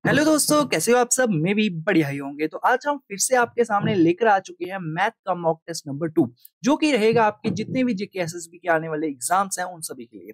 Hello दोस्तों, कैसे हो आप सब। मैं भी बढ़िया ही होंगे। तो आज हम फिर से आपके सामने लेकर आ चुके हैं मैथ का मॉक टेस्ट नंबर 2, जो कि रहेगा आपके जितने भी जीके एसएसबी के आने वाले एग्जाम्स हैं उन सभी के लिए।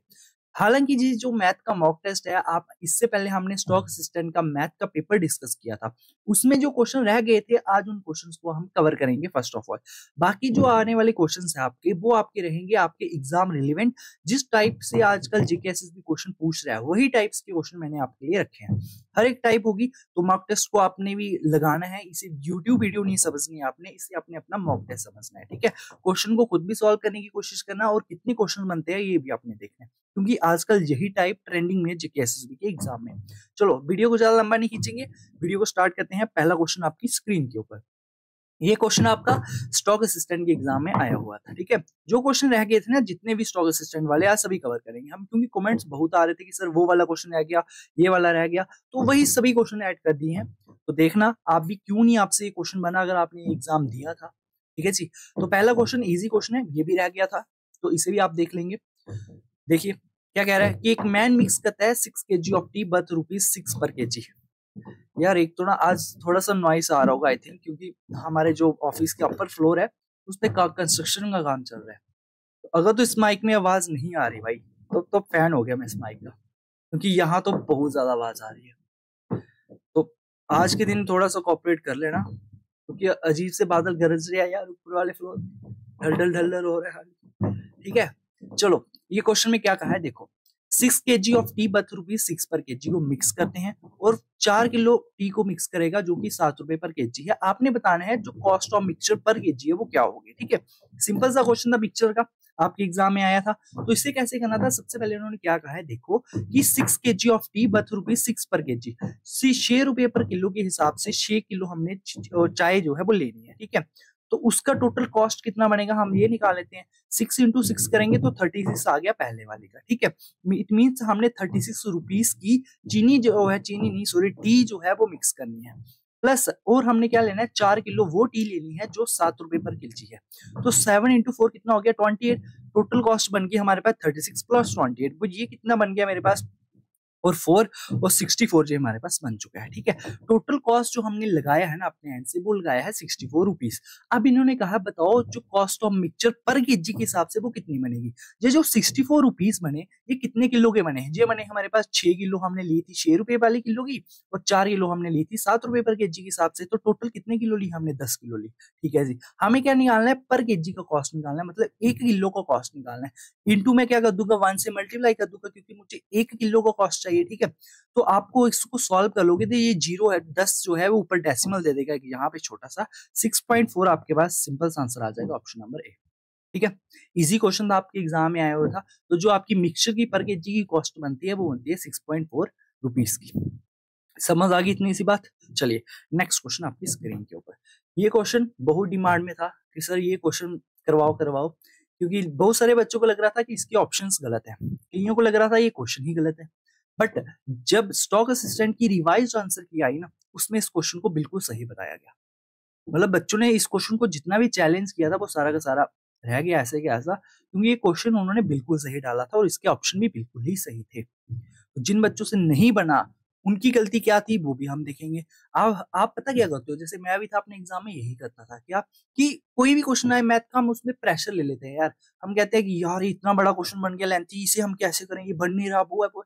हालांकि जी जो मैथ का मॉक टेस्ट है, आप इससे पहले हमने स्टॉक असिस्टेंट का मैथ का पेपर डिस्कस किया था। उसमें जो क्वेश्चन रह गए थे, आज उन क्वेश्चंस को हम कवर करेंगे फर्स्ट ऑफ ऑल। बाकी जो आने वाले क्वेश्चंस हैं आपके, वो आपके रहेंगे आपके एग्जाम रिलेवेंट। जिस टाइप से आजकल जीके एसएसबी क्वेश्चन पूछ रहा है, वही टाइप्स के क्वेश्चन मैंने आपके लिए रखे हैं। हर एक टाइप होगी, तो मॉक टेस्ट को आपने भी लगाना है। इसे यूट्यूब वीडियो नहीं समझनी है आपने, इसे आपने अपना मॉक टेस्ट समझना है। ठीक है, क्वेश्चन को खुद भी सॉल्व करने की कोशिश करना, और कितने क्वेश्चन बनते हैं ये भी आपने देखना है, क्योंकि आजकल यही टाइप ट्रेंडिंग में जीके एसएसबी के एग्जाम में। चलो वीडियो को ज्यादा लंबा नहीं खींचेंगे, वीडियो को स्टार्ट करते हैं। पहला क्वेश्चन आपकी स्क्रीन के ऊपर। ये क्वेश्चन आपका स्टॉक असिस्टेंट के एग्जाम में आया हुआ था। ठीक है, जो क्वेश्चन रह गए थे ना, जितने भी स्टॉक असिस्टेंट वाले, आज सभी कवर करेंगे हम, क्योंकि कमेंट्स बहुत आ रहे थे कि सर वो वाला क्वेश्चन रह गया, ये वाला रह गया, तो वही सभी क्वेश्चन ऐड कर दिए हैं। तो देखना आप भी क्यों नहीं आपसे ये क्वेश्चन बना अगर आपने एग्जाम दिया था। ठीक है जी, तो पहला क्वेश्चन इजी क्वेश्चन है, ये भी रह गया था, तो इसे भी आप देख लेंगे। देखिए क्या कह रहा है कि एक मैन मिक्स करता है 6 kg ऑफ टी बर्थ ₹6 पर kg। यार एक तो ना आज थोड़ा सा नॉइस आ रहा होगा आई थिंक, क्योंकि हमारे जो ऑफिस के अपर फ्लोर है उस पे कंस्ट्रक्शन का काम चल रहा है। तो अगर तो इस माइक में आवाज नहीं आ रही भाई, तो फैन हो गया मैं इस माइक का, क्योंकि यहाँ तो बहुत ज्यादा आवाज आ रही है। तो आज के दिन थोड़ा सा कॉपरेट कर लेना, क्योंकि अजीब से बादल गरज रहे हैं यार ऊपर वाले फ्लोर, ढल ढल ढल हो रहा है। ठीक है, चलो ये क्वेश्चन में क्या कहा है देखो। 6 kg ऑफ टी बर्थ ₹6 पर kg को मिक्स करते हैं, और 4 किलो टी को मिक्स करेगा, जो कि ₹7 पर kg है। आपने बताना है जो कॉस्ट ऑफ मिक्सचर पर केजी है वो क्या होगी। ठीक है, सिंपल सा क्वेश्चन था मिक्सचर का, आपके एग्जाम में आया था। तो इसे कैसे करना था, सबसे पहले उन्होंने क्या कहा है देखो, कि 6 kg ऑफ टी बर्थ ₹6 पर kg, 6 रुपए पर किलो के हिसाब से 6 किलो हमने चाय जो है वो लेनी है। ठीक है, तो उसका टोटल कॉस्ट कितना बनेगा हम ये निकाल लेते हैं। 6 into 6 करेंगे तो 36 आ गया पहले वाले का। ठीक है, इट मीन्स हमने 36 रुपीज की चीनी जो है, चीनी नहीं सॉरी, टी जो है वो मिक्स करनी है। प्लस और हमने क्या लेना है, 4 किलो वो टी लेनी है जो ₹7 पर kg है। तो 7 into 4 कितना हो गया, 28। टोटल कॉस्ट बन गई हमारे पास 36 प्लस 28, वो ये कितना बन गया मेरे पास, और 4 और 64 जो हमारे पास बन चुका है। ठीक है, टोटल कॉस्ट जो हमने लगाया है ना अपने एंड से, वो लगाया है 64 रुपीज। अब इन्होंने कहा बताओ जो कॉस्ट ऑफ मिक्सचर पर केजी के हिसाब से वो कितनी बनेगी। ये जो 64 रुपीज बने, ये कितने किलो के बने हैं, ये बने हमारे पास 6 किलो हमने ली थी 6 रुपए वाली किलो की, और 4 किलो हमने ली थी ₹7 पर kg के हिसाब से। तो टोटल कितने किलो ली हमने, 10 किलो ली। ठीक है जी, हमें क्या निकालना है, पर केजी का कॉस्ट निकालना है, मतलब 1 किलो का कॉस्ट निकालना है। इंटू में क्या कर दूंगा, 1 से मल्टीप्लाई कर दूंगा, क्योंकि मुझे 1 किलो का कॉस्ट चाहिए। ठीक है, तो आपको इसको सॉल्व कर लोगे तो ये जीरो है, 10 जो है वो ऊपर डेसिमल दे देगा कि यहाँ पे छोटा सा 6.4, आपके पास सिंपल सा आंसर आ जाएगा, ऑप्शन नंबर ए। ठीक है, इजी क्वेश्चन था, आपके एग्जाम में आया हुआ था। तो जो आपकी मिक्सचर की पर केजी की कॉस्ट बनती है वो बनती है 6.4 रुपीज की। समझ आ गई इतनी सी बात। चलिए नेक्स्ट क्वेश्चन आपकी स्क्रीन के ऊपर। ये क्वेश्चन बहुत डिमांड में था कि सर ये क्वेश्चन करवाओ करवाओ, क्योंकि बहुत सारे बच्चों को लग रहा था कि इसके ऑप्शंस गलत हैं, कईयों को लग रहा था ये क्वेश्चन ही गलत है। बट जब स्टॉक असिस्टेंट की रिवाइज आंसर की आई ना, उसमें इस क्वेश्चन को बिल्कुल सही बताया गया। मतलब बच्चों ने इस क्वेश्चन को जितना भी चैलेंज किया था वो सारा का सारा रह गया ऐसे के ऐसा, क्योंकि ये क्वेश्चन उन्होंने बिल्कुल सही डाला था और इसके ऑप्शन भी बिल्कुल ही सही थे। तो जिन बच्चों से नहीं बना, उनकी गलती क्या थी वो भी हम देखेंगे। आप पता क्या करते हो, जैसे मैं भी था अपने एग्जाम में यही करता था क्या, कि कोई भी क्वेश्चन आए मैथ का, हम उसमें प्रेशर ले लेते हैं यार। हम कहते हैं कि यार ये इतना बड़ा क्वेश्चन बन गया लेंथी, इसे हम कैसे करेंगे, बन नहीं रहा, वो है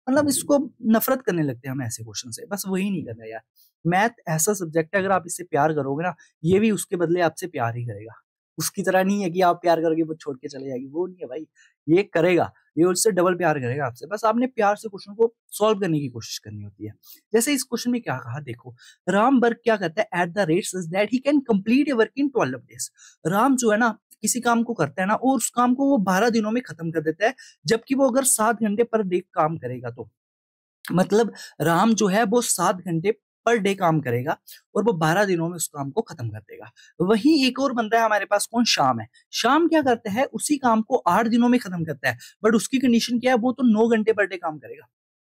मतलब इसको नफरत करने लगते हैं हम ऐसे क्वेश्चन से। बस वही नहीं करना यार। मैथ ऐसा सब्जेक्ट है, अगर आप इससे प्यार करोगे ना, ये भी उसके बदले आपसे प्यार ही करेगा। उसकी तरह नहीं है कि आप प्यार करोगे वो छोड़ के चले जाएगी, वो नहीं है भाई। ये करेगा, ये उससे डबल प्यार करेगा आपसे। बस आपने प्यार से क्वेश्चन को सॉल्व करने की कोशिश करनी होती है। जैसे इस क्वेश्चन में क्या कहा देखो, राम बर्ग क्या कहता है, at the rate such that he can complete A work in 12 days. Ram जो है ना, किसी काम को करता है ना, और उस काम को वो 12 दिनों में खत्म कर देता है, जबकि वो अगर 7 घंटे पर डे काम करेगा तो, मतलब राम जो है वो 7 घंटे पर डे काम करेगा, और वो 12 दिनों में उस काम को खत्म कर देगा। वहीं एक और बंदा है हमारे पास, कौन, शाम है। शाम क्या करता है, उसी काम को 8 दिनों में खत्म करता है, बट उसकी कंडीशन क्या है, वो तो 9 घंटे पर डे काम करेगा।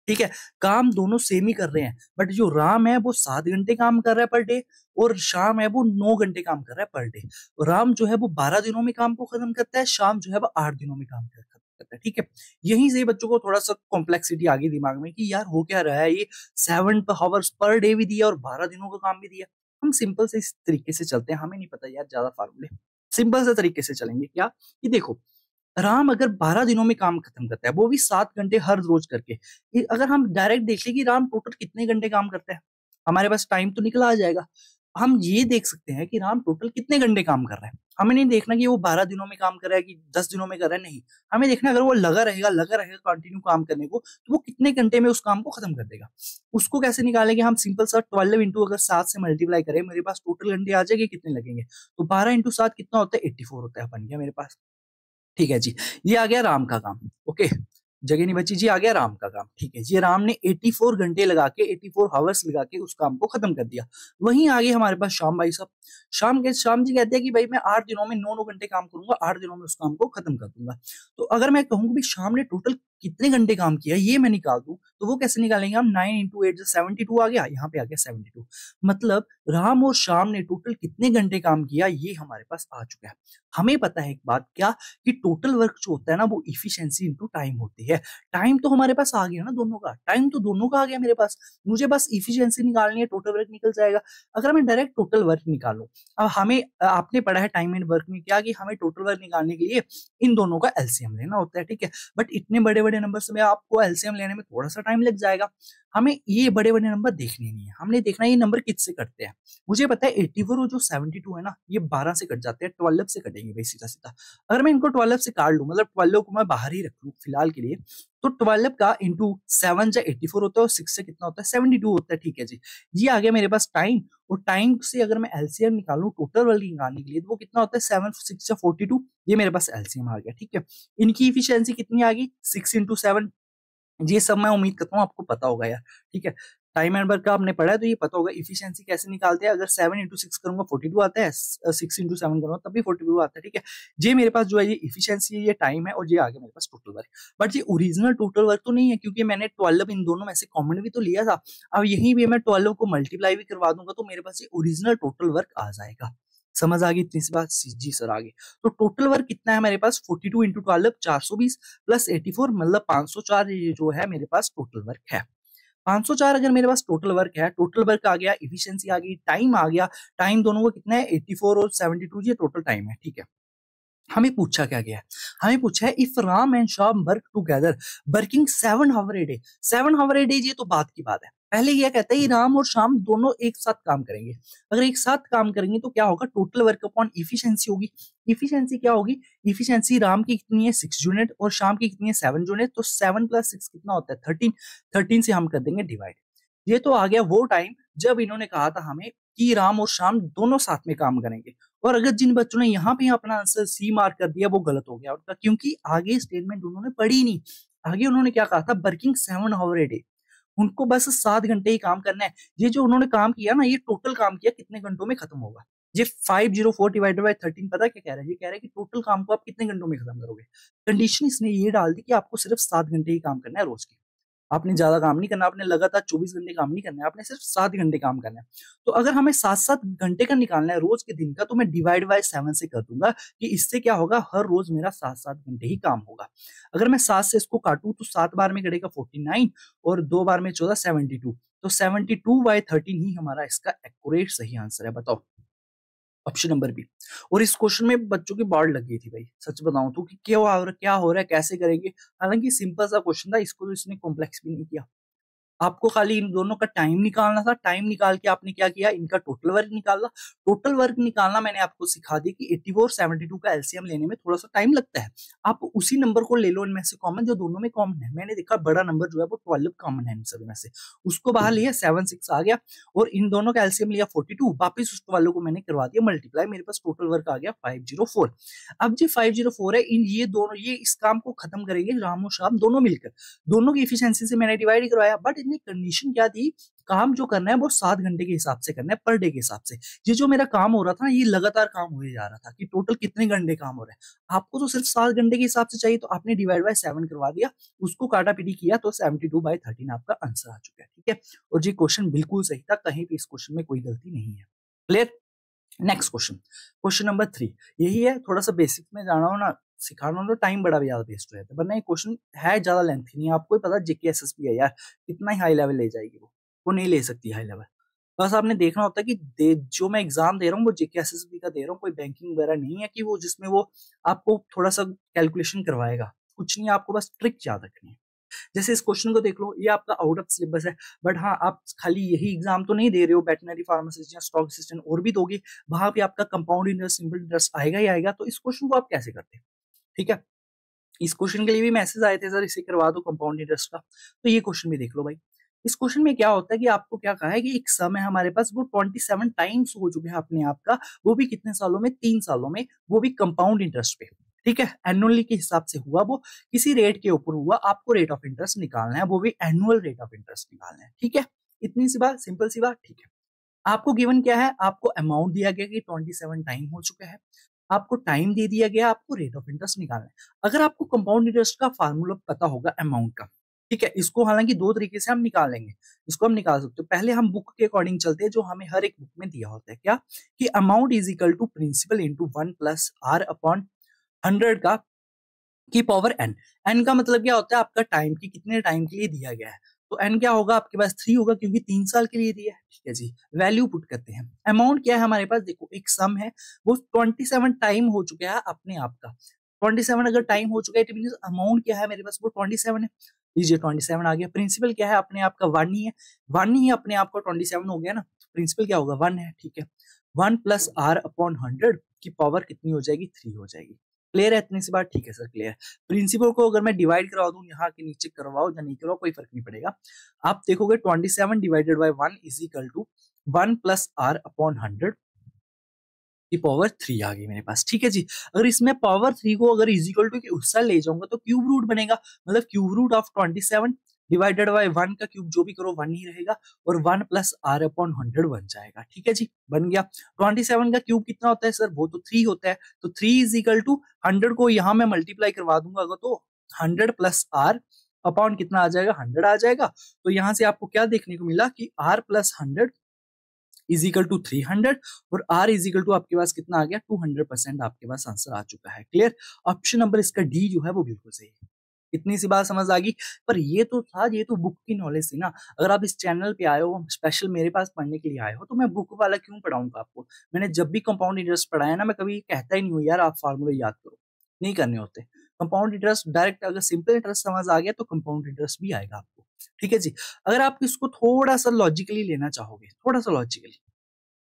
ठीक है, काम दोनों सेम ही कर रहे हैं, बट जो राम है वो 7 घंटे काम कर रहा है पर डे, और शाम है वो 9 घंटे काम कर रहा है पर डे। राम जो है वो 12 दिनों में काम को खत्म करता है, शाम जो है वो 8 दिनों में काम करता है। करता है, ठीक है। यहीं से बच्चों को थोड़ा सा कॉम्प्लेक्सिटी आ गई दिमाग में कि यार हो क्या रहा है, ये 7 आवर्स पर डे भी दिया और 12 दिनों का काम भी दिया। हम सिंपल से इस तरीके से चलते हैं, हमें नहीं पता यार ज्यादा फार्मूले, सिंपल से तरीके से चलेंगे क्या कि देखो, राम अगर 12 दिनों में काम खत्म करता है, वो भी 7 घंटे हर रोज करके, अगर हम डायरेक्ट देख ले कि राम टोटल कितने घंटे काम करता है, हमारे पास टाइम तो निकल आ जाएगा। हम ये देख सकते हैं कि राम टोटल कितने घंटे काम कर रहा है। हमें नहीं देखना कि वो 12 दिनों में काम कर रहा है कि 10 दिनों में कर रहा है, नहीं। हमें देखना अगर वो लगा रहेगा कंटिन्यू काम करने को, तो वो कितने घंटे में उस काम को खत्म कर देगा। उसको कैसे निकालेंगे हम, सिंपल सा 12 इंटू अगर 7 से मल्टीप्लाई करें, मेरे पास टोटल घंटे आ जाएंगे, कितने लगेंगे, तो 12 इंटू 7 कितना होता है, 84 होता है, बन गया मेरे पास। ठीक है जी, ये आ गया राम का काम। ओके, जगह नहीं बची जी, आ गया राम का काम। ठीक है, ये राम ने 84 घंटे लगा के, 84 हावर्स लगा के उस काम को खत्म कर दिया। वहीं आगे हमारे पास श्याम भाई साहब, श्याम जी कहते हैं कि भाई मैं 8 दिनों में 9 घंटे काम करूंगा, 8 दिनों में उस काम को खत्म कर दूंगा। तो अगर मैं कहूँ कि श्याम ने टोटल कितने घंटे काम किया ये मैं निकाल दूं, तो वो कैसे निकालेंगे हम, 9 इंटू 8 72 आ गया, यहाँ पे आ गया 72। मतलब राम और श्याम ने टोटल कितने घंटे काम किया ये हमारे पास आ चुका है। हमें पता है एक बात क्या, कि टोटल वर्क जो होता है ना वो इफिशिएंसी इनटू टाइम होती है। टाइम तो हमारे पास आ गया ना दोनों का, टाइम तो दोनों का आ गया मेरे पास, मुझे बस इफिशिएंसी निकालनी है, टोटल वर्क निकल जाएगा। अगर मैं डायरेक्ट टोटल वर्क निकालूं, अब हमें आपने पढ़ा है टाइम एंड वर्क में क्या, कि हमें टोटल वर्क निकालने के लिए इन दोनों का एलसीएम लेना होता है, ठीक है। बट इतने बड़े बड़े नंबर में आपको एलसीएम लेने में थोड़ा सा टाइम लग जाएगा। हमें ये बड़े बड़े नंबर देखने नहीं है, हमने देखना ये नंबर किससे कटते हैं। मुझे पता है 84 और जो 72 है ना, ये 12 से कट जाते हैं, 12 से कटेंगे भाई सीधा सीधा। अगर मैं इनको 12 से काट लूं, मतलब 12 को मैं बाहर ही रख लूं फिलहाल के लिए, तो 12 का इंटू 7 जा 84 होता है, और 6 से कितना होता है, 72 होता है, ठीक है जी। ये आ गया मेरे पास टाइम, और टाइम से अगर मैं एलसीएम निकालूं टोटल वर्क निकालने के लिए, तो वो कितना होता है, 7 6 जा 42, ये मेरे पास एलसीएम आ गया, ठीक है। इनकी इफिशियंसी कितनी आ गई, 6 इंटू 7, ये सब मैं उम्मीद करता हूँ आपको पता होगा यार, ठीक है। टाइम एंड वर्क का आपने पढ़ा है तो ये पता होगा इफिशियंसी कैसे निकालते हैं। अगर 7 इंटू 6 करूंगा 42 आता है, 6 इंटू 7 करूंगा तब भी 42 आता है, ठीक है। ये मेरे पास जो है ये इफिशियंसी है, ये टाइम है, और ये आ गया मेरे पास टोटल वर्क। बट ये ओरिजिनल टोटल वर्क तो नहीं है, क्योंकि मैंने 12 इन दोनों में से कॉमन भी तो लिया था। अब यहीं भी मैं 12 को मल्टीप्लाई भी करवा दूंगा, तो मेरे पास ये ओरिजिनल टोटल वर्क आ जाएगा। समझ आ गई इतनी सी बात, जी सर आगे। तो टोटल वर्क कितना है मेरे पास, 42 इंटू 12 420 प्लस 84, मतलब 504, ये जो है मेरे पास टोटल वर्क है। 504 अगर मेरे पास टोटल वर्क है, टोटल वर्क आ गया, इफिशियंसी आ गई, टाइम आ गया। टाइम दोनों को कितना है, 84 और 72, ये टोटल टाइम है, ठीक है। हमें पूछा क्या गया है, हमें पूछा है if Ram and Shyam work together working 7 hour a day. 7 hour a day ये तो बात की बात है। पहले यह कहता है कि राम और श्याम दोनों एक साथ काम करेंगे। अगर एक साथ काम करेंगे तो क्या होगा, टोटल वर्क अपॉन इफिशियंसी होगी। इफिशियंसी क्या होगी, इफिशियंसी राम की कितनी है 6 यूनिट और श्याम की कितनी है 7 यूनिट, तो 7 + 6 कितना होता है 13। 13 से हम कर देंगे डिवाइड। ये तो आ गया वो टाइम जब इन्होंने कहा था हमें कि राम और श्याम दोनों साथ में काम करेंगे। और अगर जिन बच्चों ने यहाँ पे अपना आंसर सी मार्क कर दिया वो गलत हो गया उनका, क्योंकि आगे स्टेटमेंट उन्होंने पढ़ी नहीं। आगे उन्होंने क्या कहा था, वर्किंग 7 आवर ए डे, उनको बस 7 घंटे ही काम करना है। ये जो उन्होंने काम किया ना, ये टोटल काम किया कितने घंटों में खत्म होगा। ये 504 डिवाइडेड बाय 13 पता क्या कह रहा है, ये कह रहा है कि टोटल काम को आप कितने घंटों में खत्म करोगे। कंडीशन इसने ये डाल दी कि आपको सिर्फ 7 घंटे ही काम करना है रोज के। आपने ज्यादा काम नहीं करना, आपने लगातार 24 घंटे काम नहीं करना है, आपने सिर्फ 7 घंटे काम करना है। तो अगर हमें 7 7 घंटे का निकालना है रोज के दिन का, तो मैं डिवाइड बाय 7 से कर दूंगा, कि इससे क्या होगा, हर रोज मेरा 7 7 घंटे ही काम होगा। अगर मैं 7 से इसको काटूं तो 7 बार में कटेगा 49, और 2 बार में 14 72, तो 72/13 ही हमारा इसका एक्यूरेट सही आंसर है। बताओ, ऑप्शन नंबर बी। और इस क्वेश्चन में बच्चों की बाढ़ लग गई थी भाई, सच बताऊं तो, कि क्या हो रहा है, कैसे करेंगे। हालांकि सिंपल सा क्वेश्चन था, इसको तो इसने कॉम्प्लेक्स भी नहीं किया। आपको खाली इन दोनों का टाइम निकालना था। टाइम निकाल के आपने क्या किया, इनका टोटल वर्क निकाला। टोटल वर्क निकालना मैंने आपको सिखा दी कि 84 और 72 का एलसीएम लेने में थोड़ा सा टाइम लगता है। आप उसी नंबर को ले लो इनमें से कॉमन, जो दोनों में कॉमन है। मैंने देखा बड़ा नंबर जो है वो 12 कॉमन है इन सभी में से, उसको बाहर लिया, 7 6 आ गया, और इन दोनों का एलसीएम लिया 42, वापिस उस 12 को मैंने करवा दिया मल्टीप्लाई, मेरे पास टोटल वर्क आ गया 504। अब जो 504 है, इन ये दोनों, ये इस काम को खत्म करेंगे राम और श्याम दोनों मिलकर। दोनों की इफिशियंसी से मैंने डिवाइड करवाया, बट इतनी कंडीशन क्या थी, काम जो करना है वो 7 घंटे के हिसाब से करना है, पर डे के हिसाब से। ये जो मेरा काम हो रहा था, ये लगातार काम हो जा रहा था, कि टोटल कितने घंटे काम हो रहा है। आपको तो सिर्फ 7 घंटे के हिसाब से चाहिए, तो आपने डिवाइड बाय 7 करवा दिया, उसको काटा पीटी किया, तो 72/13 आपका आंसर आ चुका है, ठीक है। और ये क्वेश्चन बिल्कुल सही था, कहीं भी इस क्वेश्चन में कोई गलती नहीं है। Clear. Next question, question number 3 यही है, थोड़ा सा बेसिक में जाना हो ना, सिखाना हो तो टाइम बड़ा भी ज्यादा वेस्ट हो जाता है, वरना ये क्वेश्चन है ज्यादा लेंथी नहीं है, आपको ही पता जेके एसएसबी है यार, कितना ही हाई लेवल ले जाएगी वो नहीं ले सकती हाई लेवल। बस आपने देखना होता है कि जो मैं एग्जाम दे रहा हूँ वो जेके एसएसबी का दे रहा हूँ, कोई बैंकिंग वगैरह नहीं है कि वो जिसमें वो आपको थोड़ा सा कैलकुलेशन करवाएगा, कुछ नहीं, आपको बस ट्रिक याद रखनी है। जैसे इस क्वेश्चन को देख लो, ये आपका आउट ऑफ सिलेबस है, बट हाँ आप खाली यही एग्जाम तो नहीं दे रहे हो, वेटनरी फार्मासिस्ट या स्टॉक असिस्टेंट और भी दोगे, वहां पे आपका कंपाउंड इंटरेस्ट, सिंपल इंटरेस्ट आएगा ही आएगा। तो इस क्वेश्चन को आप कैसे करते हैं, ठीक है, इस क्वेश्चन के लिए भी मैसेज आए थे सर इसे करवा दो कंपाउंड इंटरेस्ट का, तो ये क्वेश्चन भी देख लो भाई। इस क्वेश्चन में क्या होता है कि आपको क्या कहा है कि एक सम है हमारे पास, वो 27 टाइम्स हो चुके हैं अपने आप का, वो भी कितने सालों में, 3 सालों में, वो भी कंपाउंड इंटरेस्ट पे, ठीक है, एनुअली के हिसाब से हुआ, वो किसी रेट के ऊपर हुआ, आपको रेट ऑफ इंटरेस्ट निकालना है, वो भी एनुअल रेट ऑफ इंटरेस्ट निकालना है, ठीक है, इतनी सी बात, सिंपल सी बात, ठीक है। आपको गिवन क्या है, आपको अमाउंट दिया गया कि 27 टाइम हो चुका है, आपको टाइम दे दिया गया, आपको रेट ऑफ इंटरेस्ट निकालना है। अगर आपको कंपाउंड इंटरेस्ट का फार्मूला पता होगा अमाउंट का, ठीक है, इसको हालांकि दो तरीके से हम निकाल लेंगे, इसको हम निकाल सकते हो, पहले हम बुक के अकॉर्डिंग चलते हैं, जो हमें हर एक बुक में दिया होता है, क्या कि amount is equal to principal into 1 plus R upon 100 का की पावर एन। एन का मतलब क्या होता है, आपका टाइम की कितने टाइम के लिए दिया गया है, तो एन क्या होगा, आपके पास 3 होगा क्योंकि 3 साल के लिए दिया है, ठीक है जी। वैल्यू पुट करते हैं, अमाउंट क्या है हमारे पास, देखो एक सम है, वो 27 टाइम हो चुका है अपने आप का, 27 अगर टाइम हो चुका है, इट मींस अमाउंट क्या है मेरे पास, वो 27 है, लीजिए 27 आ गया। प्रिंसिपल क्या है अपने आप का, 1 ही है, 1 ही अपने आप का 27 हो गया ना, तो प्रिंसिपल क्या होगा, 1 है, ठीक है। 1 प्लस आर अपॉन 100 की पावर कितनी हो जाएगी, 3 हो जाएगी। क्लियर है इतनी सी बात, ठीक है सर क्लियर। प्रिंसिपल को अगर मैं डिवाइड करवा दूं, यहाँ के नीचे करवाओ या नहीं करवाओ कोई फर्क नहीं पड़ेगा, आप देखोगे 27 divided by 1 is equal to 1 plus R upon 100 की पावर 3 आ गई मेरे पास, ठीक है जी। अगर इसमें पावर 3 को अगर इज इक्वल टू के उस साल ले जाऊंगा तो क्यूब रूट बनेगा, मतलब cube root of 27 divided by 1 का क्यूब जो भी करो 1 ही रहेगा, और 1 प्लस आर अपॉन 100 बन जाएगा, ठीक है जी, बन गया। 27 का क्यूब कितना होता है सर, वो तो 3 होता है, तो 3 इज इक्वल टू 100 को यहाँ मैं मल्टीप्लाई करवा दूंगा अगर, तो 100 प्लस आर अपॉन कितना आ जाएगा, 100 आ जाएगा। तो यहाँ से आपको क्या देखने को मिला कि R plus 100 is equal to 300, और आर इज इक्वल टू आपके पास कितना आ गया, 200% आपके पास आंसर आ चुका है। क्लियर, ऑप्शन नंबर इसका डी जो है वो बिल्कुल सही है। इतनी सी बात समझ आ गई। पर ये तो था, ये तो बुक की नॉलेज थी ना, अगर आप इस चैनल पे आए हो, स्पेशल मेरे पास पढ़ने के लिए आए हो, तो मैं बुक वाला क्यों पढ़ाऊंगा आपको। मैंने जब भी कंपाउंड इंटरेस्ट पढ़ाया ना, मैं कभी कहता ही नहीं हूँ यार आप फार्मूले याद करो, नहीं करने होते। कंपाउंड इंटरेस्ट डायरेक्ट, अगर सिंपल इंटरेस्ट समझ आ गया तो कंपाउंड इंटरेस्ट भी आएगा आपको, ठीक है जी। अगर आप इसको थोड़ा सा लॉजिकली लेना चाहोगे, थोड़ा सा लॉजिकली,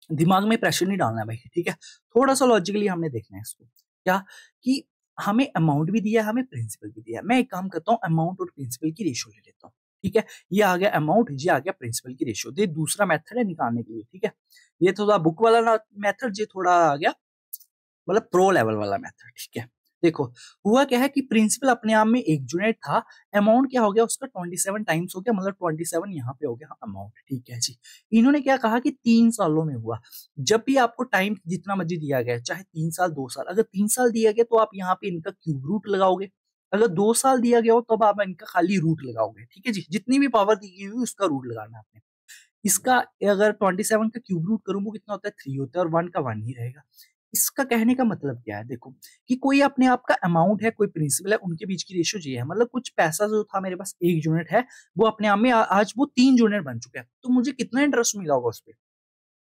दिमाग में प्रेशर नहीं डालना है भाई, ठीक है, थोड़ा सा लॉजिकली हमने देखना है इसको, क्या कि हमें अमाउंट भी दिया है, हमें प्रिंसिपल भी दिया है। मैं एक काम करता हूँ, अमाउंट और प्रिंसिपल की रेशियो ले लेता हूँ, ठीक है, ये आ गया अमाउंट, ये आ गया प्रिंसिपल की रेशियो, ये दूसरा मेथड है निकालने के लिए, ठीक है। ये थोड़ा बुक वाला मेथड, ये थोड़ा आ गया मतलब प्रो लेवल वाला मेथड, ठीक है। देखो हुआ क्या है कि प्रिंसिपल अपने आप में एक यूनिट था, अमाउंट क्या हो गया उसका 27 टाइम्स हो गया, मतलब 27 यहाँ पे हो गया अमाउंट, ठीक है जी। इन्होंने क्या कहा कि 3 सालों में हुआ। जब भी आपको टाइम जितना मर्जी दिया गया, चाहे 3 साल 2 साल, अगर 3 साल दिया गया तो आप यहाँ पे इनका क्यूब रूट लगाओगे, अगर 2 साल दिया गया हो तब आप इनका खाली रूट लगाओगे, ठीक है जी। जितनी भी पावर दी गई हुई उसका रूट लगाना है आपने। इसका अगर 27 का क्यूब रूट करूं वो कितना होता है, 3 होता है, और 1 का 1 ही रहेगा। इसका कहने का मतलब क्या है, देखो कि कोई अपने आप का अमाउंट है, कोई प्रिंसिपल है, उनके बीच की रेशियो ये है, मतलब कुछ पैसा जो था मेरे पास 1 यूनिट है, वो अपने आप में आज वो 3 यूनिट बन चुका है, तो मुझे कितना इंटरेस्ट मिला होगा उस पर।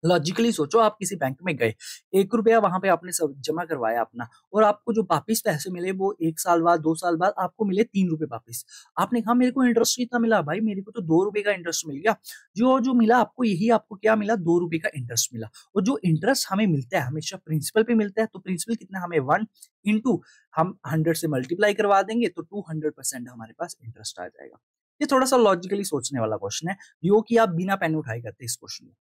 लॉजिकली सोचो, आप किसी बैंक में गए, 1 रुपया वहां पे आपने सब जमा करवाया अपना, और आपको जो वापिस पैसे मिले वो 1 साल बाद 2 साल बाद आपको मिले 3 रुपए वापिस। आपने कहा मेरे को इंटरेस्ट कितना मिला, भाई मेरे को तो 2 रुपए का इंटरेस्ट मिल गया। जो जो मिला आपको, यही आपको क्या मिला, 2 रुपए का इंटरेस्ट मिला। और जो इंटरेस्ट हमें मिलता है हमेशा प्रिंसिपल पे मिलता है, तो प्रिंसिपल कितना हमें 1 इंटू हम 100 से मल्टीप्लाई करवा देंगे तो 200% हमारे पास इंटरेस्ट आ जाएगा। ये थोड़ा सा लॉजिकली सोचने वाला क्वेश्चन है, जो कि आप बिना पेन उठाए करते इस क्वेश्चन को,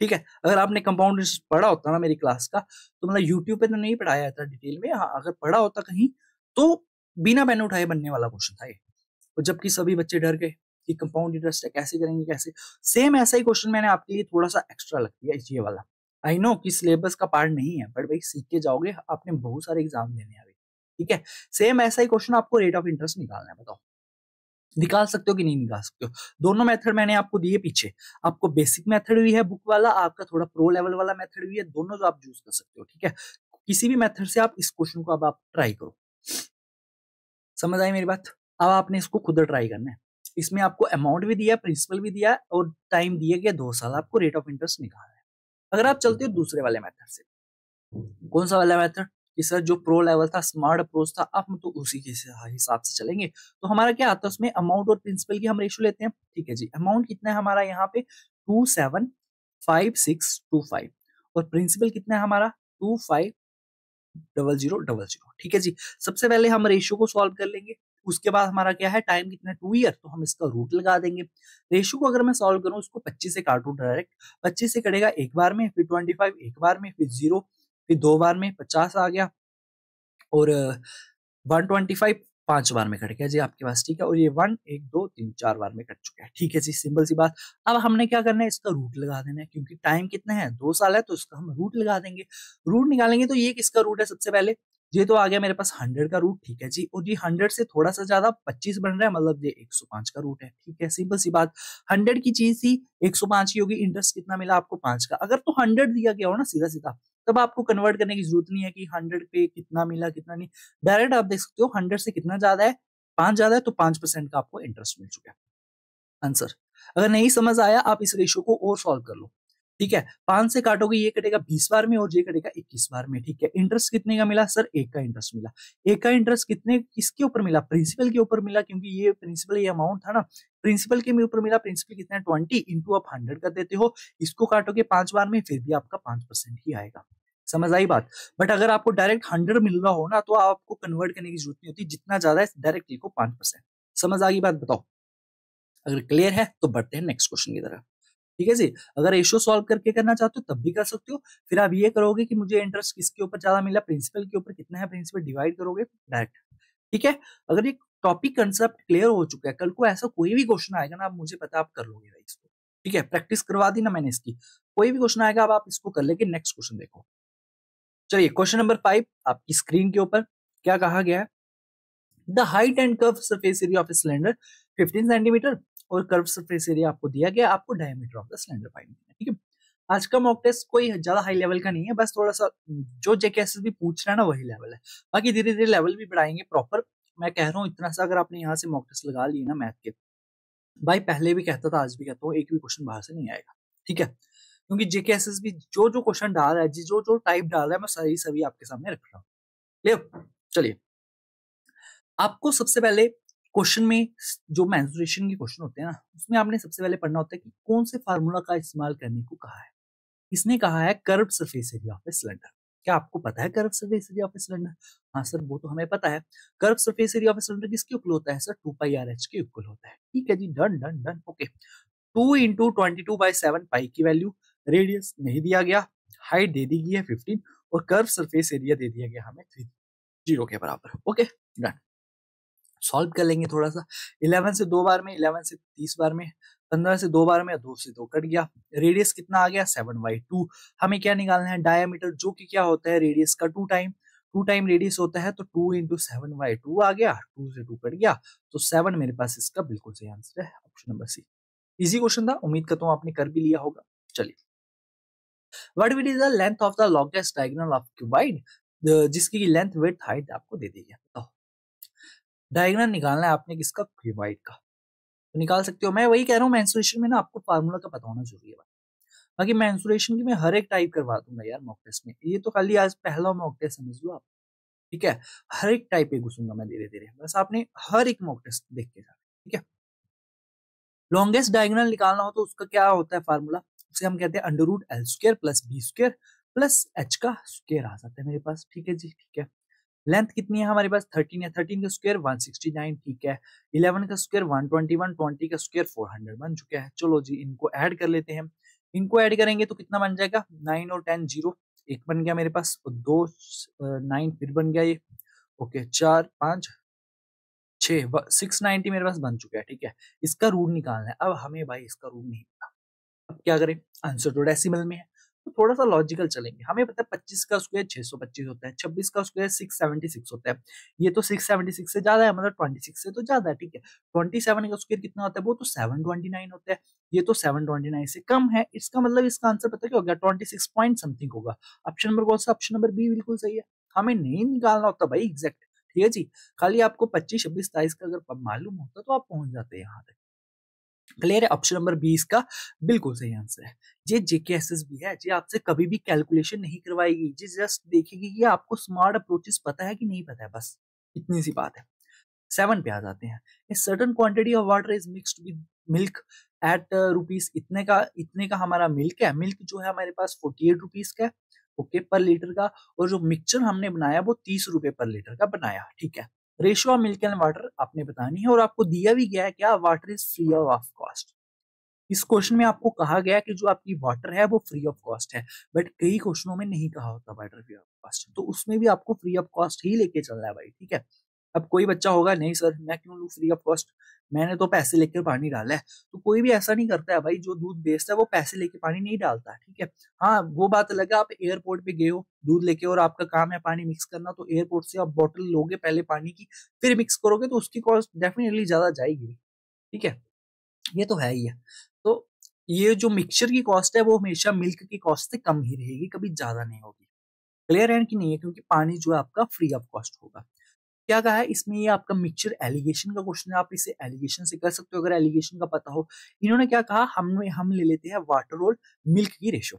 ठीक है। अगर आपने कंपाउंड इंटरेस्ट पढ़ा होता ना मेरी क्लास का, तो मतलब यूट्यूब पे तो नहीं पढ़ाया था डिटेल में, हाँ अगर पढ़ा होता कहीं तो बिना पेन उठाए बनने वाला क्वेश्चन था ये। और जबकि सभी बच्चे डर गए कि कंपाउंड इंटरेस्ट है, कैसे करेंगे कैसे। सेम ऐसा ही क्वेश्चन मैंने आपके लिए थोड़ा सा एक्स्ट्रा रख दिया, ये वाला। आई नो कि सिलेबस का पार्ट नहीं है, बट भाई सीख के जाओगे, आपने बहुत सारे एग्जाम देने हैं अभी, ठीक है। सेम ऐसा ही क्वेश्चन आपको रेट ऑफ इंटरेस्ट निकालना है, बताओ निकाल सकते हो कि नहीं निकाल सकते हो। दोनों मेथड मैंने आपको दिए पीछे, आपको बेसिक मेथड भी है बुक वाला, आपका थोड़ा प्रो लेवल वाला मेथड भी है, दोनों जो आप यूज कर सकते हो, ठीक है। किसी भी मेथड से आप इस क्वेश्चन को अब आप ट्राई करो। समझ आई मेरी बात? अब आपने इसको खुद ट्राई करना है। इसमें आपको अमाउंट भी दिया, प्रिंसिपल भी दिया और टाइम दिया गया 2 साल, आपको रेट ऑफ इंटरेस्ट निकालना है। अगर आप चलते हो दूसरे वाले मेथड से, कौन सा वाला मेथड कि सर जो प्रो लेवल था, स्मार्ट अप्रोच था, अब हम तो उसी के हिसाब से चलेंगे। तो हमारा क्या आता है उसमें, अमाउंट और प्रिंसिपल की हम रेशियो लेते हैं, ठीक है जी। अमाउंट कितना है हमारा यहाँ पे 275625 और प्रिंसिपल कितना है हमारा 250000, ठीक है जी। सबसे पहले हम रेशियो को सॉल्व कर लेंगे, उसके बाद हमारा क्या है, टाइम कितना है 2 ईयर, तो हम इसका रूट लगा देंगे। रेशियो को अगर मैं सॉल्व करूं, इसको 25 से काटूं डायरेक्ट, 25 से कटेगा एक बार में, फिर 25 एक बार में, फिर 0, फिर 2 बार में 50 आ गया, और 125 5 बार में कट गया जी आपके पास, ठीक है। और ये 1 1 2 3 4 बार में कट चुका है, ठीक है जी, सिंपल सी बात। अब हमने क्या करना है, इसका रूट लगा देना है, क्योंकि टाइम कितना है 2 साल है, तो इसका हम रूट लगा देंगे। रूट निकालेंगे तो ये किसका रूट है, सबसे पहले ये तो आ गया मेरे पास 100 का रूट, ठीक है जी। और ये 100 से थोड़ा सा ज्यादा 25 बन रहा है, मतलब ये 105 का रूट है, ठीक है, सिंपल सी बात। 100 की चीज थी 105 की होगी, इंटरेस्ट कितना मिला आपको 5 का। अगर तो 100 दिया गया हो ना सीधा सीधा, तब आपको कन्वर्ट करने की जरूरत नहीं है कि 100 पे कितना मिला कितना नहीं, डायरेक्ट आप देख सकते हो 100 से कितना ज्यादा है, 5 ज्यादा है, तो 5% का आपको इंटरेस्ट मिल चुका है आंसर। अगर नहीं समझ आया, आप इस रेशियो को और सॉल्व कर लो, ठीक है। 5 से काटोगे, ये कटेगा 20 बार में और ये कटेगा 21 बार में, ठीक है। इंटरेस्ट कितने का मिला सर, 1 का इंटरेस्ट मिला। 1 का इंटरेस्ट कितने किसके ऊपर मिला, प्रिंसिपल के ऊपर मिला, क्योंकि ये प्रिंसिपल ये अमाउंट था ना, प्रिंसिपल के ऊपर मिला। प्रिंसिपल कितना है 20 इंटू आप 100 कर देते हो, इसको काटोगे 5 बार में, फिर भी आपका 5% ही आएगा। समझ आई बात? बट अगर आपको डायरेक्ट 100 मिल रहा हो ना, तो आपको कन्वर्ट करने की जरूरत नहीं होती, जितना ज्यादा है डायरेक्ट लिखो 5%। समझ आ गई बात? बताओ। अगर क्लियर है तो बढ़ते हैं नेक्स्ट क्वेश्चन की तरफ, ठीक है जी। अगर रेशियो सॉल्व करके करना चाहते हो तब भी कर सकते हो। फिर आप ये करोगे कि मुझे इंटरेस्ट किसके ऊपर ज्यादा मिला, प्रिंसिपल के ऊपर कितना है, प्रिंसिपल डिवाइड करोगे डायरेक्ट, ठीक है। अगर ये टॉपिक कंसेप्ट क्लियर हो चुका है, कल को ऐसा कोई भी क्वेश्चन आएगा ना, आप मुझे पता आप कर लोगे भाई इसको, ठीक है। प्रैक्टिस करवा दी ना मैंने इसकी, कोई भी क्वेश्चन आएगा अब आप इसको कर लेके नेक्स्ट क्वेश्चन देखो। चलिए क्वेश्चन नंबर 5 आपकी स्क्रीन के ऊपर क्या कहा गया है, the height and curve surface area of a cylinder 15 centimetre, और कर्व सरफेस एरिया आपको दिया गया, आपको diameter of the cylinder find करना है, ठीक है। आज का मॉक टेस्ट कोई ज्यादा हाई लेवल का नहीं है, बस थोड़ा सा जो जेकेएसएस भी पूछ रहा है ना वही लेवल है, बाकी धीरे धीरे लेवल भी बढ़ाएंगे प्रॉपर। मैं कह रहा हूँ इतना सा, अगर आपने यहाँ से मॉक टेस्ट लगा लिए ना मैथ के, भाई पहले भी कहता था आज भी कहता हूँ, एक भी क्वेश्चन बाहर से नहीं आएगा, ठीक है। क्योंकि जेकेएसएस भी जो जो क्वेश्चन डाल रहा है, जो जो टाइप डाल रहा है, मैं सही सभी आपके सामने रख रहा हूँ। चलिए, आपको सबसे पहले क्वेश्चन में जो मेंसुरेशन के क्वेश्चन होते हैं ना, उसमें आपने सबसे पहले पढ़ना होता है कि कौन से फार्मूला का इस्तेमाल करने को कहा है। इसने कहा है curve surface area of a cylinder. क्या आपको पता है curve surface area of a cylinder? हाँ सर वो तो हमें पता है। Curve surface area of a cylinder किसके इक्वल होता है सर? 2πRH के इक्वल होता है, ठीक है जी, done done done, okay. 2 into 22/7 pi की वैल्यू, रेडियस नहीं दिया गया, हाइट दे दी गई है 15, और कर्व सरफेस एरिया दे दिया गया हमें 30 के बराबर, ओके डन। सॉल्व कर लेंगे थोड़ा सा। 11 से 2 बार में, 11 से 30 बार में, 15 से 2 बार में, 2 से 2 कट गया। रेडियस कितना आ गया 7/2। हमें क्या निकालना है, डायमीटर, जो कि क्या होता है रेडियस का 2 टाइम रेडियस होता है, तो 2 इंटू 7/2 आ गया, 2 से 2 कट गया, तो 7 मेरे पास इसका बिल्कुल सही आंसर है, option number C. Easy question था, उम्मीद करता हूँ आपने कर भी लिया होगा। चलिए, what will is the length of the longest diagonal of cuboid, जिसकी लेंथ विड्थ हाइट आपको दे दी है। तो डायगोनल निकालना है आपने किसका, क्यूबाइड का, तो निकाल सकते हो। मैं वही कह रहा हूँ, मेंसुरेशन में ना आपको फार्मूला का पता होना जरूरी है। बाकी मेंसुरेशन की मैं हर एक टाइप करवा दूंगा यार मॉक टेस्ट में, ये तो खाली आज पहला मॉक टेस्ट समझ लो आप, ठीक है। हर एक टाइप पे घुसूंगा मैं धीरे धीरे, बस आपने हर एक मॉक टेस्ट देख के जाना, ठीक है। लॉन्गेस्ट डायगोनल निकालना हो तो उसका क्या होता है फार्मूला, उसे हम कहते हैं √L² plus B² plus H का स्क्वायर आ जाता है मेरे पास, ठीक है जी, ठीक है। लेंथ कितनी है हमारे पास 13 है, 13 का स्क्वायर 169, ठीक है। 11 का स्क्वायर 121, 20 का स्क्वायर 400 बन चुका है। चलो जी इनको ऐड कर लेते हैं, इनको ऐड करेंगे तो कितना बन जाएगा, 9 और 10 0, एक बन गया मेरे पास, और 2 9 फिर बन गया ये, ओके, 4 5 6 690 मेरे पास बन चुका है, ठीक है। इसका रूट निकालना है, अब हमें भाई इसका रूट नहीं पता, अब क्या करें, आंसर तो डेसिमल में है, तो थोड़ा सा लॉजिकल चलेंगे। हमें पता है 25 का स्क्वायर 625 होता है, 26 का स्क्वायर 676 होता है। ये तो 676 से ज्यादा है, मतलब 26 से तो ज्यादा है, ठीक है। 27 का स्क्वायर कितना होता है, वो तो 729 होता है। ये तो 729 से कम है। इसका मतलब इसका आंसर पता क्या हो गया, 26 पॉइंट समथिंग होगा। ऑप्शन नंबर कौन सा, ऑप्शन नंबर बी बिल्कुल सही है। हमें नहीं निकालना होता भाई एग्जैक्ट, ठीक है जी। खाली आपको 25, 26, 27 का अगर मालूम होता तो आप पहुंच जाते हैं यहाँ तक। क्लियर है, ऑप्शन नंबर 20 का बिल्कुल सही आंसर है। ये जेकेएसएसबी है, ये आपसे कभी भी कैलकुलेशन नहीं करवाएगी, ये जस्ट देखेगी कि आपको स्मार्ट अप्रोचेस पता है कि नहीं पता है, बस इतनी सी बात है। 7 पे आ जाते हैं। A certain quantity of water is mixed with milk eight rupees, इतने का हमारा मिल्क है। मिल्क जो है हमारे पास 48 रुपीज का है, ओके, पर लीटर का। और जो मिक्सचर हमने बनाया वो 30 रुपए पर लीटर का बनाया, ठीक है। Ratio of milk and water आपने बतानी है, और आपको दिया भी गया है क्या, water is free of cost. इस क्वेश्चन में आपको कहा गया कि जो आपकी वाटर है वो फ्री ऑफ कॉस्ट है, बट कई क्वेश्चनों में नहीं कहा होता वाटर फ्री ऑफ कॉस्ट, तो उसमें भी आपको फ्री ऑफ कॉस्ट ही लेके चलना है भाई, ठीक है। अब कोई बच्चा होगा, नहीं सर मैं क्यों लूँ फ्री ऑफ कॉस्ट, मैंने तो पैसे लेकर पानी डाला है। तो कोई भी ऐसा नहीं करता है भाई, जो दूध बेचता है वो पैसे लेके पानी नहीं डालता, ठीक है। हाँ, वो बात अलग है, आप एयरपोर्ट पे गए हो दूध लेके और आपका काम है पानी मिक्स करना, तो एयरपोर्ट से आप बोतल लोगे पहले पानी की, फिर मिक्स करोगे, तो उसकी कॉस्ट डेफिनेटली ज्यादा जाएगी, ठीक है। ये तो है ही है। तो ये जो मिक्सचर की कॉस्ट है वो हमेशा मिल्क की कॉस्ट से कम ही रहेगी, कभी ज्यादा नहीं होगी। क्लियर है कि नहीं है, क्योंकि पानी जो है आपका फ्री ऑफ कॉस्ट होगा। क्या कहा है इसमें, ये आपका मिक्सचर एलिगेशन का क्वेश्चन है, आप इसे एलिगेशन से कर सकते हो अगर एलिगेशन का पता हो। इन्होंने क्या कहा, हम ले लेते हैं वाटर और मिल्क की रेशो,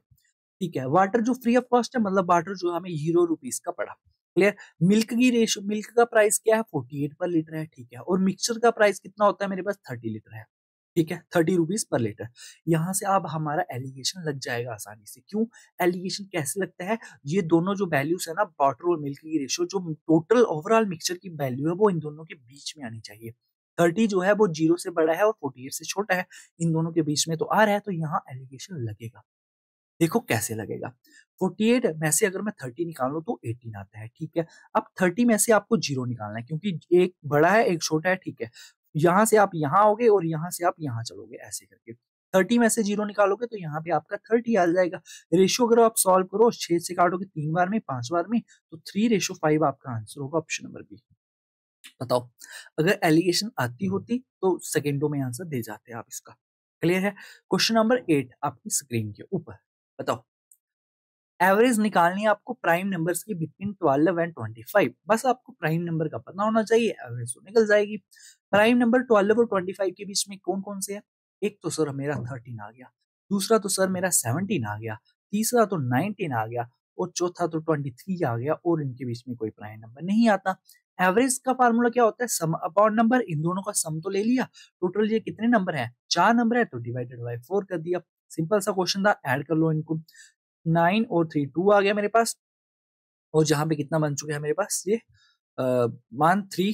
ठीक है। वाटर जो फ्री ऑफ कॉस्ट है, मतलब वाटर जो हमें 0 रुपीज का पड़ा, क्लियर। मिल्क की रेशो, मिल्क का प्राइस क्या है, 48 पर लीटर है, ठीक है। और मिक्सचर का प्राइस कितना होता है मेरे पास, 30 लीटर है, ठीक है, 30 रुपीज पर लीटर। यहाँ से अब हमारा एलिगेशन लग जाएगा आसानी से। क्यों एलिगेशन कैसे लगता है, ये दोनों जो वैल्यूज है ना, वाटर और मिल्क की रेशियो, जो टोटल ओवरऑल मिक्सचर की वैल्यू है वो इन दोनों के बीच में आनी चाहिए। 30 जो है वो 0 से बड़ा है और 48 से छोटा है, इन दोनों के बीच में तो आ रहा है, तो यहाँ एलिगेशन लगेगा। देखो कैसे लगेगा, 48 में से अगर मैं 30 निकाल लूं तो 18 आता है, ठीक है। अब 30 में से आपको 0 निकालना है, क्योंकि एक बड़ा है एक छोटा है, ठीक है। यहां से आप यहाँ आओगे और यहाँ से आप यहाँ चलोगे, ऐसे करके 30 में से 0 निकालोगे तो यहाँ पे आपका 30 आ जाएगा। रेशियो अगर आप सॉल्व करो, 6 से काटोगे 3 बार में, 5 बार में, तो 3:5 आपका आंसर होगा, ऑप्शन नंबर बी। बताओ, अगर एलिगेशन आती होती तो सेकेंडों में आंसर दे जाते आप इसका। क्लियर है। क्वेश्चन नंबर 8 आपकी स्क्रीन के ऊपर। बताओ, एवरेज निकालनी है आपको प्राइम नंबर्स की बिटवीन 12 एंड 25। बस आपको प्राइम नंबर का पता होना चाहिए, एवरेज तो निकल जाएगी। प्राइम नंबर 12 और 25 के बीच में कौन कौन से है, एक तो सर मेरा 13 आ गया, दूसरा तो सर मेरा 17 आ गया, तीसरा तो 19 आ गया, और चौथा तो 23 आ गया, और इनके बीच में कोई प्राइम नंबर नहीं आता। एवरेज का फार्मूला क्या होता है, सम अपॉन नंबर, इन दोनों का सम तो ले लिया, टोटल ये कितने नंबर है, 4 नंबर है, तो डिवाइडेड बाय 4 कर दिया। सिंपल सा क्वेश्चन था, ऐड कर लो इनको। 9 और 3 2 आ गया मेरे पास, और जहां पे कितना बन चुका है मेरे पास ये 1 3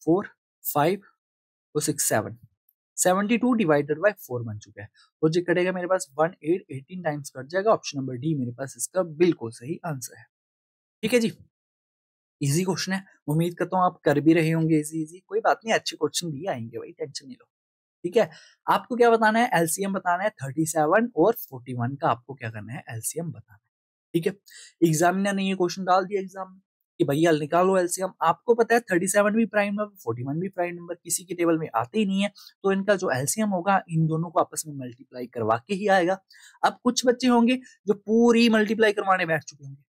4 5 और 6 7, 72 डिवाइडेड बाय 4 बन चुका है। और जो कटेगा मेरे पास 18 टाइम्स कट जाएगा, ऑप्शन नंबर डी मेरे पास इसका बिल्कुल सही आंसर है। ठीक है जी, इजी क्वेश्चन है, उम्मीद करता हूँ आप कर भी रहे होंगे इजी इजी, कोई बात नहीं, अच्छे क्वेश्चन भी आएंगे भाई, टेंशन नहीं लो। ठीक है, आपको क्या बताना है, एलसीएम बताना है 37 और 41 का, आपको क्या करना है, एलसीएम बताना है। ठीक है, एग्जामिनर ने ये क्वेश्चन डाल दिया एग्जाम में कि भैया निकालो एलसीएम। आपको पता है 37 भी प्राइम नंबर, 41 भी प्राइम नंबर, किसी की टेबल में आते ही नहीं है, तो इनका जो एलसीएम होगा इन दोनों को आपस में मल्टीप्लाई करवा के ही आएगा। अब कुछ बच्चे होंगे जो पूरी मल्टीप्लाई करवाने बैठ चुके होंगे,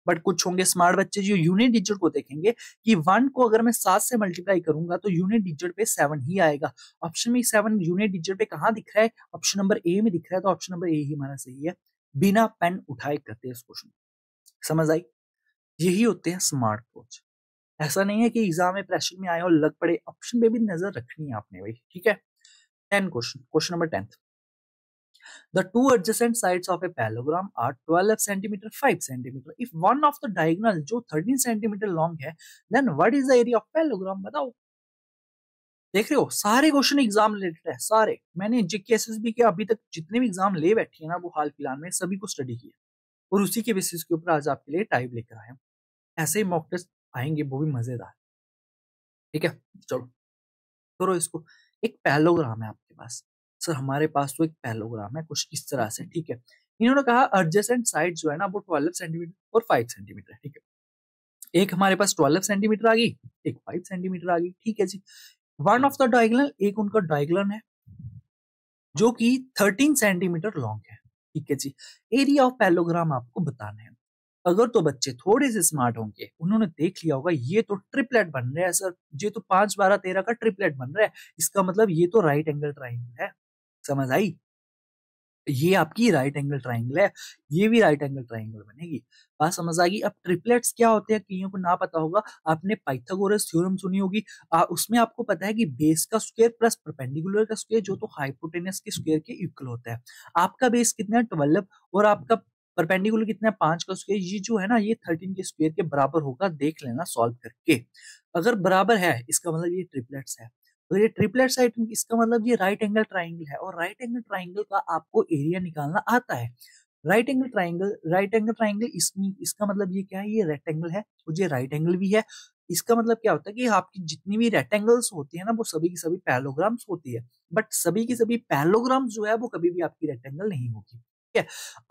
बट कुछ होंगे स्मार्ट बच्चे जो यूनिट डिजिट को देखेंगे कि 1 को अगर मैं 7 से मल्टीप्लाई करूंगा तो यूनिट डिजिट पे 7 ही आएगा। ऑप्शन में 7 यूनिट डिजिट पे कहां दिख रहा है, ऑप्शन नंबर ए में दिख रहा है, तो ऑप्शन नंबर ए ही हमारा सही है। बिना पेन उठाए करते हैं इस क्वेश्चन, समझ आई। यही होते हैं स्मार्ट अप्रोच। ऐसा नहीं है कि एग्जाम में प्रेशर में आए और लग पड़े, ऑप्शन पे भी नजर रखनी है आपने भाई, ठीक है। 10 question, question number 10, the two adjacent sides of a parallelogram are 12 centimeter 5 centimeter. If one of the diagonal जो 13 centimeter long है, then what is the area of parallelogram? बताओ। देख रहे हो, सारे क्वेश्चन एग्जाम रिलेटेड है, सारे। मैंने जीके एसएसबी के अभी तक जितने भी एग्जाम ले बैठी है ना, वो हाल फिलहाल में सभी को स्टडी किया, और उसी के बेसिस के ऊपर आज आपके लिए टाइप लेकर आया हूं। ऐसे ही मॉक टेस्ट आएंगे, वो भी मजेदार। ठीक है, चलो करो इसको। एक पैलोग्राम है आपके पास, सर हमारे पास तो एक पैरेललोग्राम है कुछ इस तरह से, ठीक है। इन्होंने कहा एडजेसेंट साइड जो है ना वो 12 सेंटीमीटर और 5 सेंटीमीटर, ठीक है। एक हमारे पास 12 सेंटीमीटर आ गई, एक 5 सेंटीमीटर आ गई, ठीक है जी। वन ऑफ द डायगोनल, एक उनका डायगोनल है जो कि 13 सेंटीमीटर लॉन्ग है, ठीक है जी। एरिया ऑफ पैरेललोग्राम आपको बताना है। अगर तो बच्चे थोड़े से स्मार्ट होंगे, उन्होंने देख लिया होगा ये तो ट्रिपलेट बन रहा है सर, ये तो 5 12 13 का ट्रिपलेट बन रहा है, इसका मतलब ये तो राइट एंगल ट्राइंगल है। समझ आई? ये आपकी राइट एंगल ट्राइंगल है, ये भी राइट एंगल ट्राइंगल बनेगी। बात समझ आ गई? अब ट्रिपलेट्स क्या होते हैं कईयों को ना पता होगा, आपने पाइथागोरस थ्योरम सुनी होगी। उसमें आपको पता है कि बेस का स्क्वायर प्लस परपेंडिकुलर का स्क्वायर जो तो हाइपोटेनस के स्क्वायर के इक्वल होता है। आपका बेस कितना है 12 और आपका परपेंडिकुलर कितना है 5 का स्क्वायर, ये जो है ना ये 13 के स्क्वायर के बराबर होगा, देख लेना सॉल्व करके। अगर बराबर है इसका मतलब ये ट्रिपलेट्स है। तो ये ट्रिपलेट साइड इसका मतलब ये राइट एंगल ट्राइंगल है, और राइट एंगल ट्राइंगल का आपको एरिया निकालना आता है। राइट एंगल ट्राइंगल इसका मतलब ये क्या है, ये रेक्टेंगल है और ये राइट एंगल भी है। इसका मतलब क्या होता है कि आपकी जितनी भी रेक्टेंगल्स होती है ना वो सभी की सभी पैरेललोग्राम्स होती है, बट सभी की सभी पैरेललोग्राम्स जो है वो कभी भी आपकी रेक्टेंगल नहीं होगी, ठीक है।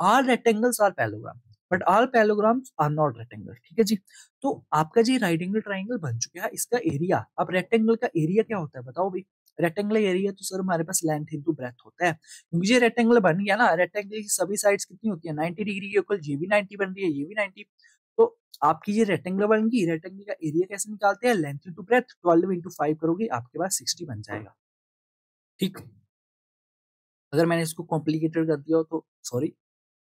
All rectangles are parallelogram but all parallelograms are not rectangle, ठीक है जी। तो आपका जी राइट एंगल ट्राइंगल बन चुका है, इसका एरिया। अब रेक्टेंगल का एरिया क्या होता है बताओ भाई? रेक्टेंगल एरिया तो सर हमारे पास लेंथ इंटू ब्रेथ होता है, क्योंकि ये रेक्टेंगल बन गया ना, रेक्टेंगल की सभी साइड्स कितनी होती है 90 डिग्री के इक्वल, ये भी 90 बन रही है, ये भी 90। तो आपकी ये रेक्टेंगल बन गई, रेक्टेंगल का एरिया कैसे निकालते हैं? लेंथ इंटू ब्रेथ, 12 इंटू 5 करोगे आपके पास 60 बन जाएगा, ठीक। अगर मैंने इसको कॉम्प्लिकेटेड कर दिया हो तो सॉरी,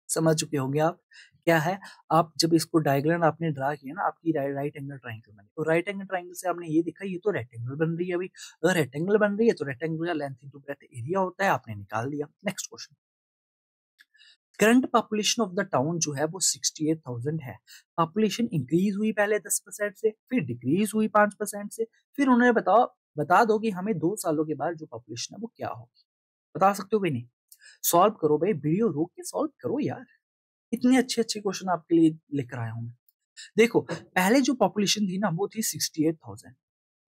समझ चुके होंगे आप क्या है। आप जब इसको डायग्राम आपने ड्रा किया ना, आपकी राइट एंगल ट्राइंगल बनी, तो राइट एंगल ट्राइंगल से आपने ये देखा ये तो रेक्टेंगल बन रही है अभी। अगर रेक्टेंगल बन रही है तो रेक्टेंगल का लेंथ इंटू ब्रेथ एरिया होता है, आपने निकाल दिया। Next question, current population of the town जो है वो 68,000 है। पॉपुलेशन इंक्रीज हुई पहले 10% से, फिर डिक्रीज हुई 5% से, फिर उन्होंने बता दो कि हमें 2 सालों के बाद जो पॉपुलेशन है वो क्या होगी। बता सकते हो कि नहीं? सॉल्व करो भाई, वीडियो रोक के सॉल्व करो यार, इतने अच्छे अच्छे क्वेश्चन आपके लिए लेकर आया हूं मैं। देखो पहले जो पॉपुलेशन थी ना वो थी 68,000,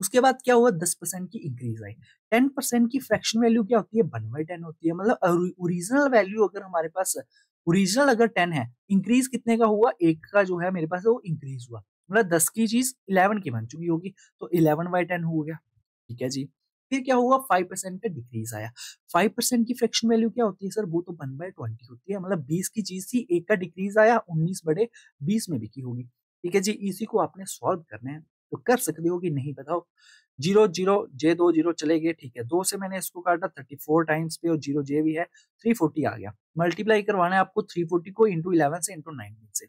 उसके बाद क्या हुआ 10% की इंक्रीज आई। 10% की फ्रैक्शन वैल्यू क्या होती है? 1/10 होती है। मतलब ओरिजिनल वैल्यू अगर हमारे पास ओरिजिनल अगर 10 है, इंक्रीज कितने का हुआ? एक का जो है मेरे पास वो इंक्रीज हुआ, मतलब 10 की चीज 11 की बन चुकी होगी, तो 11/10 हो गया, ठीक है जी। फिर क्या हुआ? 5% का डिक्रीज आया। 5% की फ्रैक्शन वैल्यू क्या होती है सर? वो तो 1/20 होती है, मतलब 20 की चीज थी, एक का डिक्रीज आया, 19/20 में बिकी होगी, ठीक है जी। इसी को आपने सॉल्व करना है, तो कर सकते हो कि नहीं बताओ? 0 0 जे 2 0 चले गए, ठीक है। 2 से मैंने इसको काटा 34 टाइम्स पे और 0 जे भी है, 340 आ गया। मल्टीप्लाई करवाना है आपको 340 को इंटू 11 से इंटू 19 से।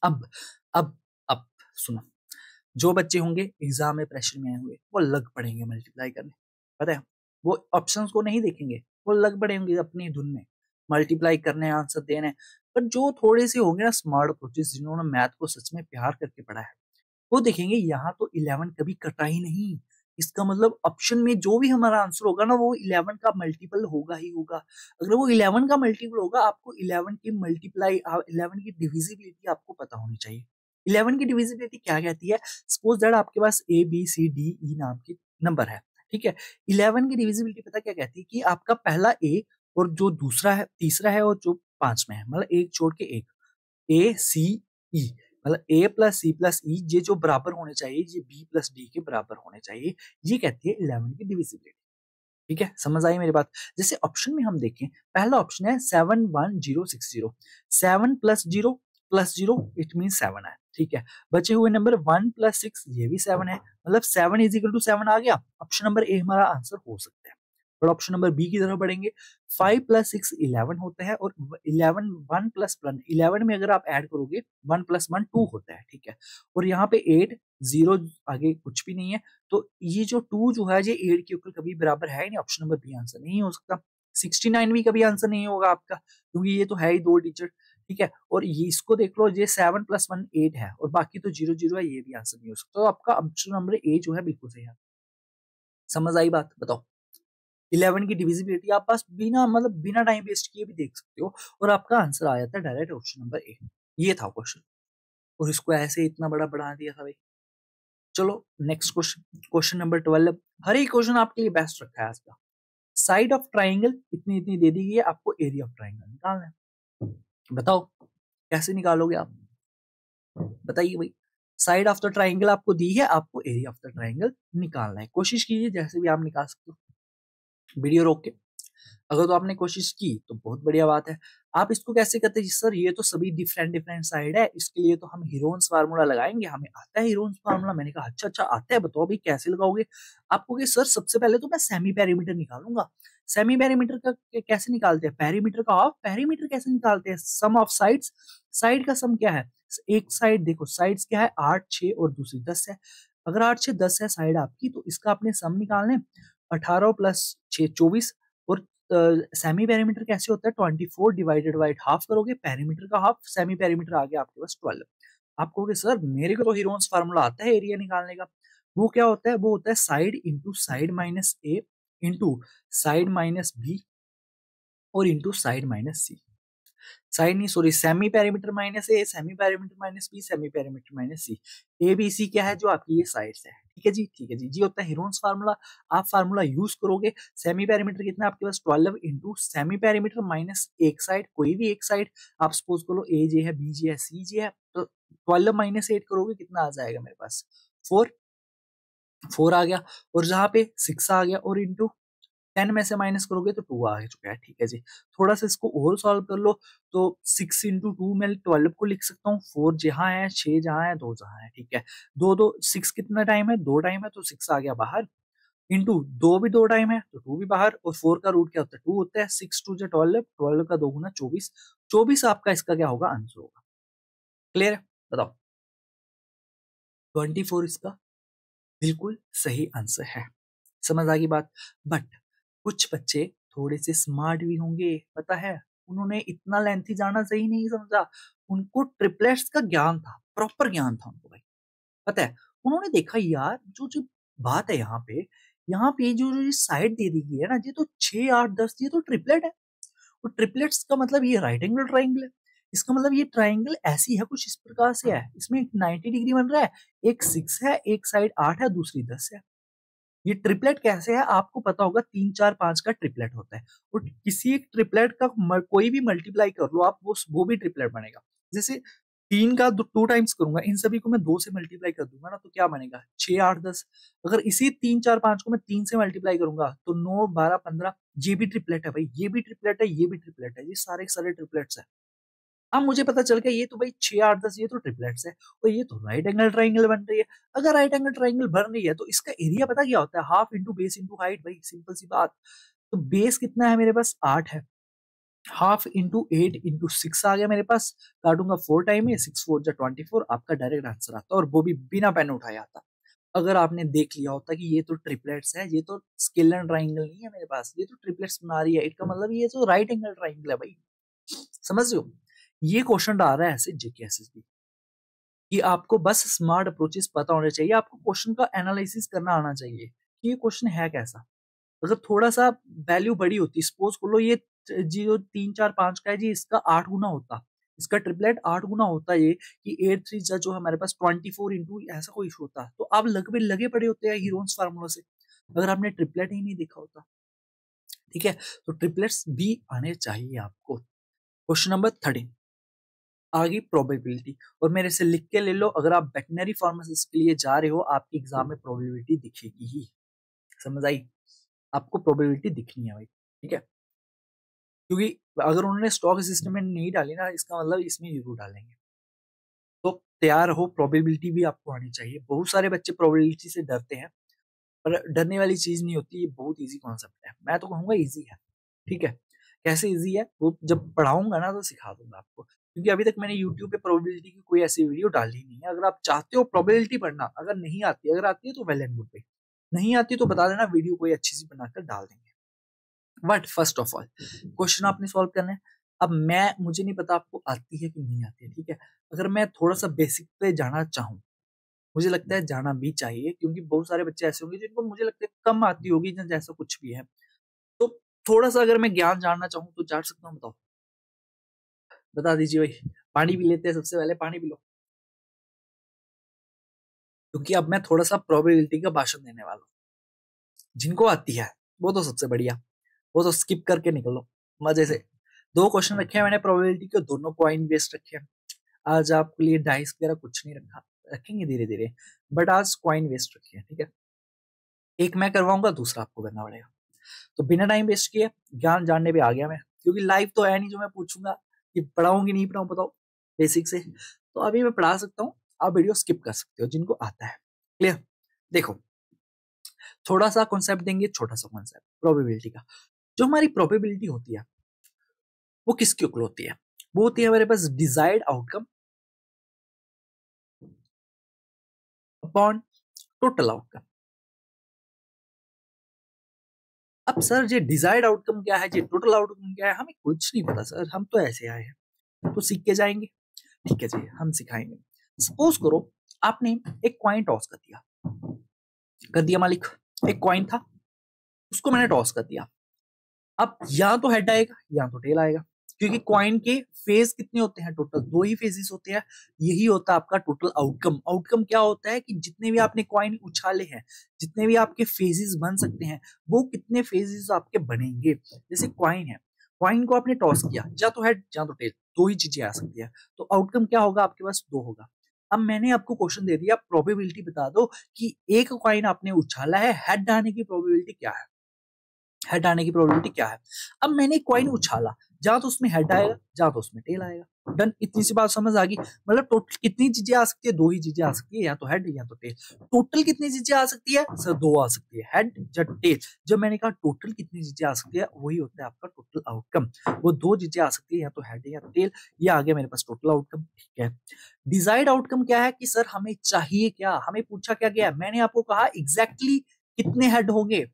अब अब अब सुनो, जो बच्चे होंगे एग्जाम में प्रेशर में आए हुए वो लग पड़ेंगे मल्टीप्लाई करने, पता है, वो ऑप्शंस को नहीं देखेंगे, वो लग पड़ेंगे अपनी धुन में मल्टीप्लाई करने, आंसर देने। पर जो थोड़े से होंगे ना स्मार्ट अप्रोचेस, जिन्होंने मैथ को सच में प्यार करके पढ़ा है, वो देखेंगे यहाँ तो 11 कभी कटा ही नहीं। इसका मतलब ऑप्शन में जो भी हमारा आंसर होगा ना वो 11 का मल्टीपल होगा ही होगा। अगर वो 11 का मल्टीपल होगा, आपको 11 की मल्टीप्लाई 11 की डिविजिबिलिटी आपको पता होनी चाहिए। 11 की डिविजिबिलिटी क्या कहती है? सपोज दैट आपके पास ए बी सी डी ई नाम के नंबर है, ठीक है। 11 की डिविजिबिलिटी पता क्या कहती है? कि आपका पहला ए और जो दूसरा है तीसरा है और जो 5 में है, मतलब एक छोड़ के एक, ए सी ई, मतलब ए प्लस सी प्लस ई, ये जो बराबर होने चाहिए, ये बी प्लस डी के बराबर होने चाहिए, ये कहती है 11 की डिविजिबिलिटी, ठीक है। समझ आई मेरी बात? जैसे ऑप्शन में हम देखें, पहला ऑप्शन है 71060, 7 प्लस जीरो इट मीन 7 है, ठीक है। बचे हुए नंबर 1 प्लस 6 ये भी 7 है, मतलब 7 इज इक्वल टू 7 आ गया। ऑप्शन नंबर ए हमारा आंसर हो सकता है। और ऑप्शन नंबर बी की तरफ बढ़ेंगे, 5 प्लस 6 11 होता है, और 11 1 प्लस 1 11 में अगर आप ऐड करोगे 1 प्लस 1 2 होता है, ठीक है। और यहाँ पे 8 0 आगे कुछ भी नहीं है, तो ये जो 2 जो है ये 8 के ऊपर कभी बराबर है ही नहीं, ऑप्शन नंबर बी आंसर नहीं हो सकता। 69 भी कभी आंसर नहीं होगा आपका, क्योंकि ये तो है ही 2 डिजिट, ठीक है। और ये इसको देख लो, ये 7 प्लस 1 8 है, और बाकी तो 0 0 है, ये भी आंसर नहीं हो सकता। तो आपका ऑप्शन नंबर ए जो है बिल्कुल सही है। समझ आई बात? बताओ। 11 की डिविजिबिलिटी आप पास बिना मतलब बिना टाइम वेस्ट किए भी देख सकते हो, और आपका आंसर आ जाता है डायरेक्ट ऑप्शन नंबर ए। ये था क्वेश्चन, और इसको ऐसे इतना बड़ा बढ़ा दिया था भाई। चलो नेक्स्ट क्वेश्चन, क्वेश्चन नंबर 12। हर एक क्वेश्चन आपके लिए बेस्ट रखा है आज का। साइड ऑफ ट्राइंगल इतनी इतनी दे दी गई है, आपको एरिया ऑफ ट्राइंगल निकालना है। बताओ कैसे निकालोगे आप, बताइए भाई। साइड ऑफ द ट्राइंगल आपको दी है, आपको एरिया ऑफ द ट्राइंगल निकालना है। कोशिश कीजिए जैसे भी आप निकाल सकते हो वीडियो रोक के। अगर तो आपने कोशिश की तो बहुत बढ़िया बात है। आप इसको कैसे करते हैं सर, ये तो सभी डिफरेंट डिफरेंट साइड है, इसके लिए तो हम हीरोन्स फार्मूला लगाएंगे, हमें आता है हीरोन्स फार्मूला। मैंने कहा अच्छा अच्छा आता है, बताओ भाई कैसे लगाओगे। आपको कि सर सबसे पहले तो मैं सेमी पेरीमीटर निकालूंगा। सेमी पेरीमीटर का कैसे निकालते हैं, पेरीमीटर का हाफ पेरीमीटर कैसे निकालते हैं, सम ऑफ साइड्स। साइड का सम क्या है, एक साइड देखो साइड्स क्या है 8 6 और दूसरी 10 है। अगर 8 6 10 है साइड आपकी, तो इसका अपने सम निकालने 18 प्लस 6 24। और सेमी पेरीमीटर कैसे होता है, 24 डिवाइडेड बाई हाफ करोगे, पेरीमीटर का हाफ, सेमी पेरीमीटर आ गया आपके पास 12। आप कहोगे सर मेरे को तो हीरोन्स फार्मूला आता है एरिया निकालने का। वो क्या होता है, वो होता है side into side minus A into side minus B और into side minus C. Side नहीं sorry, semi perimeter minus A, semi perimeter minus B, semi perimeter minus C. A B C क्या है, जो आपकी ये साइड्स है। ठीक है जी, ठीक है जी, जी होता है हीरोन्स फार्मूला। आप फार्मूला यूज करोगे, सेमी पेरीमीटर कितना आपके पास 12 इंटू सेमी पेरीमीटर माइनस एक साइड, कोई भी एक साइड। आप सपोज करो ए जे है, बी जे है, सी जे है, तो 12 माइनस 8 करोगे कितना आ जाएगा मेरे पास 4। 4 आ गया, और जहां पे 6 आ गया, और इंटू 10 में से माइनस करोगे तो 2 आ चुका है। ठीक है जी, थोड़ा सा इसको और सॉल्व कर लो, तो 6 इंटू 2 में 12 को लिख सकता हूँ, 4 जहाँ है, 6 जहाँ है, 2 जहाँ है। ठीक है, 2 2 6 कितना टाइम है, 2 टाइम है, तो 6 आ गया बाहर, इंटू 2 भी 2 टाइम है तो 2 भी बाहर, और 4 का रूट क्या होता है 2 होता है। 6 2 12, 12 का 2 गुना 24, 24 आपका इसका क्या होगा आंसर होगा। क्लियर है, बताओ। 24 इसका बिल्कुल सही आंसर है। समझ आ गई बात। बट कुछ बच्चे थोड़े से स्मार्ट भी होंगे, पता है, उन्होंने इतना लेंथी जाना सही नहीं समझा। उनको ट्रिपलेट्स का ज्ञान था, प्रॉपर ज्ञान था उनको भाई। पता है, उन्होंने देखा यार जो जो बात है यहाँ पे जो जो साइड दे दी गई है ना, ये तो 6 8 10, ये तो ट्रिपलेट है। और ट्रिपलेट्स का मतलब ये राइट एंगल ट्राइंगल है। इसका मतलब ये ट्राइंगल ऐसी है, कुछ इस प्रकार से है, इसमें 90 डिग्री बन रहा है, एक 6 है, एक साइड 8 है, दूसरी 10 है। ये ट्रिपलेट कैसे है, आपको पता होगा 3 4 5 का ट्रिपलेट होता है, और किसी एक ट्रिपलेट का कोई भी मल्टीप्लाई कर लो आप, वो भी ट्रिपलेट बनेगा। जैसे 3 का 2 टाइम्स करूंगा, इन सभी को मैं 2 से मल्टीप्लाई कर दूंगा ना, तो क्या बनेगा 6 8 10। अगर इसी 3 4 5 को मैं 3 से मल्टीप्लाई करूंगा तो 9 12 15। ये भी ट्रिपलेट है भाई, ये भी ट्रिपलेट है, ये भी ट्रिपलेट है, ये सारे सारे ट्रिपलेट्स है। अब मुझे पता चल गया ये तो भाई 6 8 10 ये तो ट्रिपलेट्स है, और ये तो राइट एंगल ट्राइंगल बन रही है। अगर राइट एंगल ट्राइंगल बन रही है तो इसका एरिया पता क्या होता है, half into base into height, भाई सिंपल सी बात। तो बेस कितना है मेरे पास 8 है, हाफ इंटू 8 इंटू 6 आ गया मेरे पास, काटूंगा 4 टाइम में, 6 4 जा 24, आपका डायरेक्ट आंसर आता, और वो भी बिना पेन उठाए आता। अगर आपने देख लिया होता कि ये तो ट्रिपलेट्स है, ये तो स्केलर ट्राइंगल नहीं है मेरे पास, ये तो ट्रिपलेट्स बना रही है, इसका मतलब ये तो राइट एंगल ट्राइंगल है भाई। समझ रहे हो, ये क्वेश्चन आ रहा है ऐसे जेके एसएसबी कि आपको बस स्मार्ट अप्रोचेस पता होने चाहिए, आपको क्वेश्चन का एनालिसिस करना आना चाहिए कि ये क्वेश्चन है कैसा। अगर थोड़ा सा वैल्यू बड़ी होती, सपोज कर लो ये जो 3 4 5 का है जी, इसका 8 गुना होता, इसका ट्रिपलेट 8 गुना होता, ये कि 8 3 जो हमारे पास 24 इंटू ऐसा कोई इशू होता, तो आप लगे पड़े होते हैं हीरोन्स फार्मूला से, अगर आपने ट्रिपलेट ही नहीं देखा होता। ठीक है, तो ट्रिपलेट्स भी आने चाहिए आपको। क्वेश्चन नंबर 13 आगे प्रोबेबिलिटी, और मेरे से लिख के ले लो, अगर आप वेटनरी फार्मासिस्ट के लिए जा रहे हो, आपके एग्जाम में प्रोबेबिलिटी दिखेगी ही। समझ आई, आपको प्रोबेबिलिटी दिखनी है भाई। ठीक है, क्योंकि अगर उन्होंने स्टॉक सिस्टम में नहीं डाली ना, इसका मतलब इसमें जरूर डालेंगे। तो तैयार हो, प्रोबेबिलिटी भी आपको आनी चाहिए। बहुत सारे बच्चे प्रोबेबिलिटी से डरते हैं, पर डरने वाली चीज नहीं होती, ये बहुत इजी कॉन्सेप्ट है, मैं तो कहूंगा इजी है। ठीक है, कैसे इजी है वो जब पढ़ाऊंगा ना तो सिखा दूंगा आपको, क्योंकि अभी तक मैंने YouTube पे प्रोबेबिलिटी की कोई ऐसी वीडियो डाली नहीं है। अगर आप चाहते हो प्रोबेबिलिटी पढ़ना, अगर नहीं आती, अगर आती है तो वेल एंड गुड भाई, नहीं आती तो बता देना, वीडियो कोई अच्छी सी बनाकर डाल देंगे। But first of all question आपने सॉल्व करना है। अब मुझे नहीं पता आपको आती है कि नहीं आती है, ठीक है, अगर मैं थोड़ा सा बेसिक पे जाना चाहूँ, मुझे लगता है जाना भी चाहिए, क्योंकि बहुत सारे बच्चे ऐसे होंगे जिनको मुझे लगता है कम आती होगी, जैसा कुछ भी है। तो थोड़ा सा अगर मैं ज्ञान जानना चाहूँ तो जान सकता हूँ, बताओ, बता दीजिए भाई। पानी पी लेते हैं, सबसे पहले पानी पी लो, क्योंकि अब मैं थोड़ा सा प्रोबेबिलिटी का भाषण देने वाला हूँ। जिनको आती है वो तो सबसे बढ़िया, वो तो स्किप करके निकल लो मजे से। दो क्वेश्चन रखे हैं मैंने प्रोबेबिलिटी के, दोनों कॉइन बेस्ड रखे हैं। आज आपके लिए डाइस वगैरह कुछ नहीं रखा, रखेंगे धीरे धीरे, बट आज कॉइन वेस्ट रखिए, ठीक है। एक मैं करवाऊंगा, दूसरा आपको करना पड़ेगा। तो बिना टाइम वेस्ट किए ज्ञान जानने पे आ गया मैं, क्योंकि लाइव तो है नहीं जो मैं पूछूंगा कि पढ़ाऊंगी नहीं पढ़ाऊं, बताओ बेसिक से। तो अभी मैं पढ़ा सकता हूँ, आप वीडियो स्किप कर सकते हो जिनको आता है। क्लियर? देखो, थोड़ा सा कॉन्सेप्ट देंगे, छोटा सा कॉन्सेप्ट प्रोबेबिलिटी का। जो हमारी प्रोबेबिलिटी होती है वो किसके इक्वल होती है? वो होती है हमारे पास desired outcome upon total outcome. अब सर ये डिजायर्ड आउटकम क्या है, ये टोटल आउटकम क्या है, हमें कुछ नहीं पता सर, हम तो ऐसे आए हैं तो सीख के जाएंगे। ठीक है जी, हम सिखाएंगे। सपोज करो आपने एक कॉइन टॉस कर दिया मालिक। एक कॉइन था, उसको मैंने टॉस कर दिया। अब या तो हेड आएगा या तो टेल आएगा, क्योंकि कॉइन के फेज कितने होते हैं? टोटल दो ही फेजेस होते हैं। यही होता है आपका टोटल आउटकम। आउटकम क्या होता है कि जितने भी आपने कॉइन उछाले हैं, जितने भी आपके फेजेस बन सकते हैं, वो कितने फेजेस आपके बनेंगे। जैसे कॉइन है, कॉइन को आपने टॉस किया, या तो हेड या तो टेल, दो ही चीजें आ सकती है। तो आउटकम क्या होगा आपके पास? दो होगा। अब मैंने आपको क्वेश्चन दे दिया, प्रोबेबिलिटी बता दो कि एक कॉइन आपने उछाला है, हेड आने की प्रोबेबिलिटी क्या है, हेड आने की प्रोबेबिलिटी क्या है। अब मैंने कॉइन उछाला, जहां तो उसमें हेड आएगा जहां तो उसमें टेल आएगा। डन, इतनी सी बात समझ आ गई। मतलब टोटल कितनी चीजें आ सकती है? दो ही चीजें आ सकती है, या तो हेड या तो टेल। टोटल कितनी चीजें आ सकती है सर? दो आ सकती है, हेड या टेल। जब मैंने कहा टोटल कितनी चीजें आ सकती है, वही होता है आपका टोटल आउटकम। वो दो चीजें आ सकती है, या तो हेड या टेल। ये आ गया मेरे पास टोटल आउटकम। ठीक है, डिजायर्ड आउटकम क्या है कि सर हमें चाहिए क्या, हमें पूछा क्या गया? मैंने आपको कहा एग्जैक्टली कितने हेड होंगे,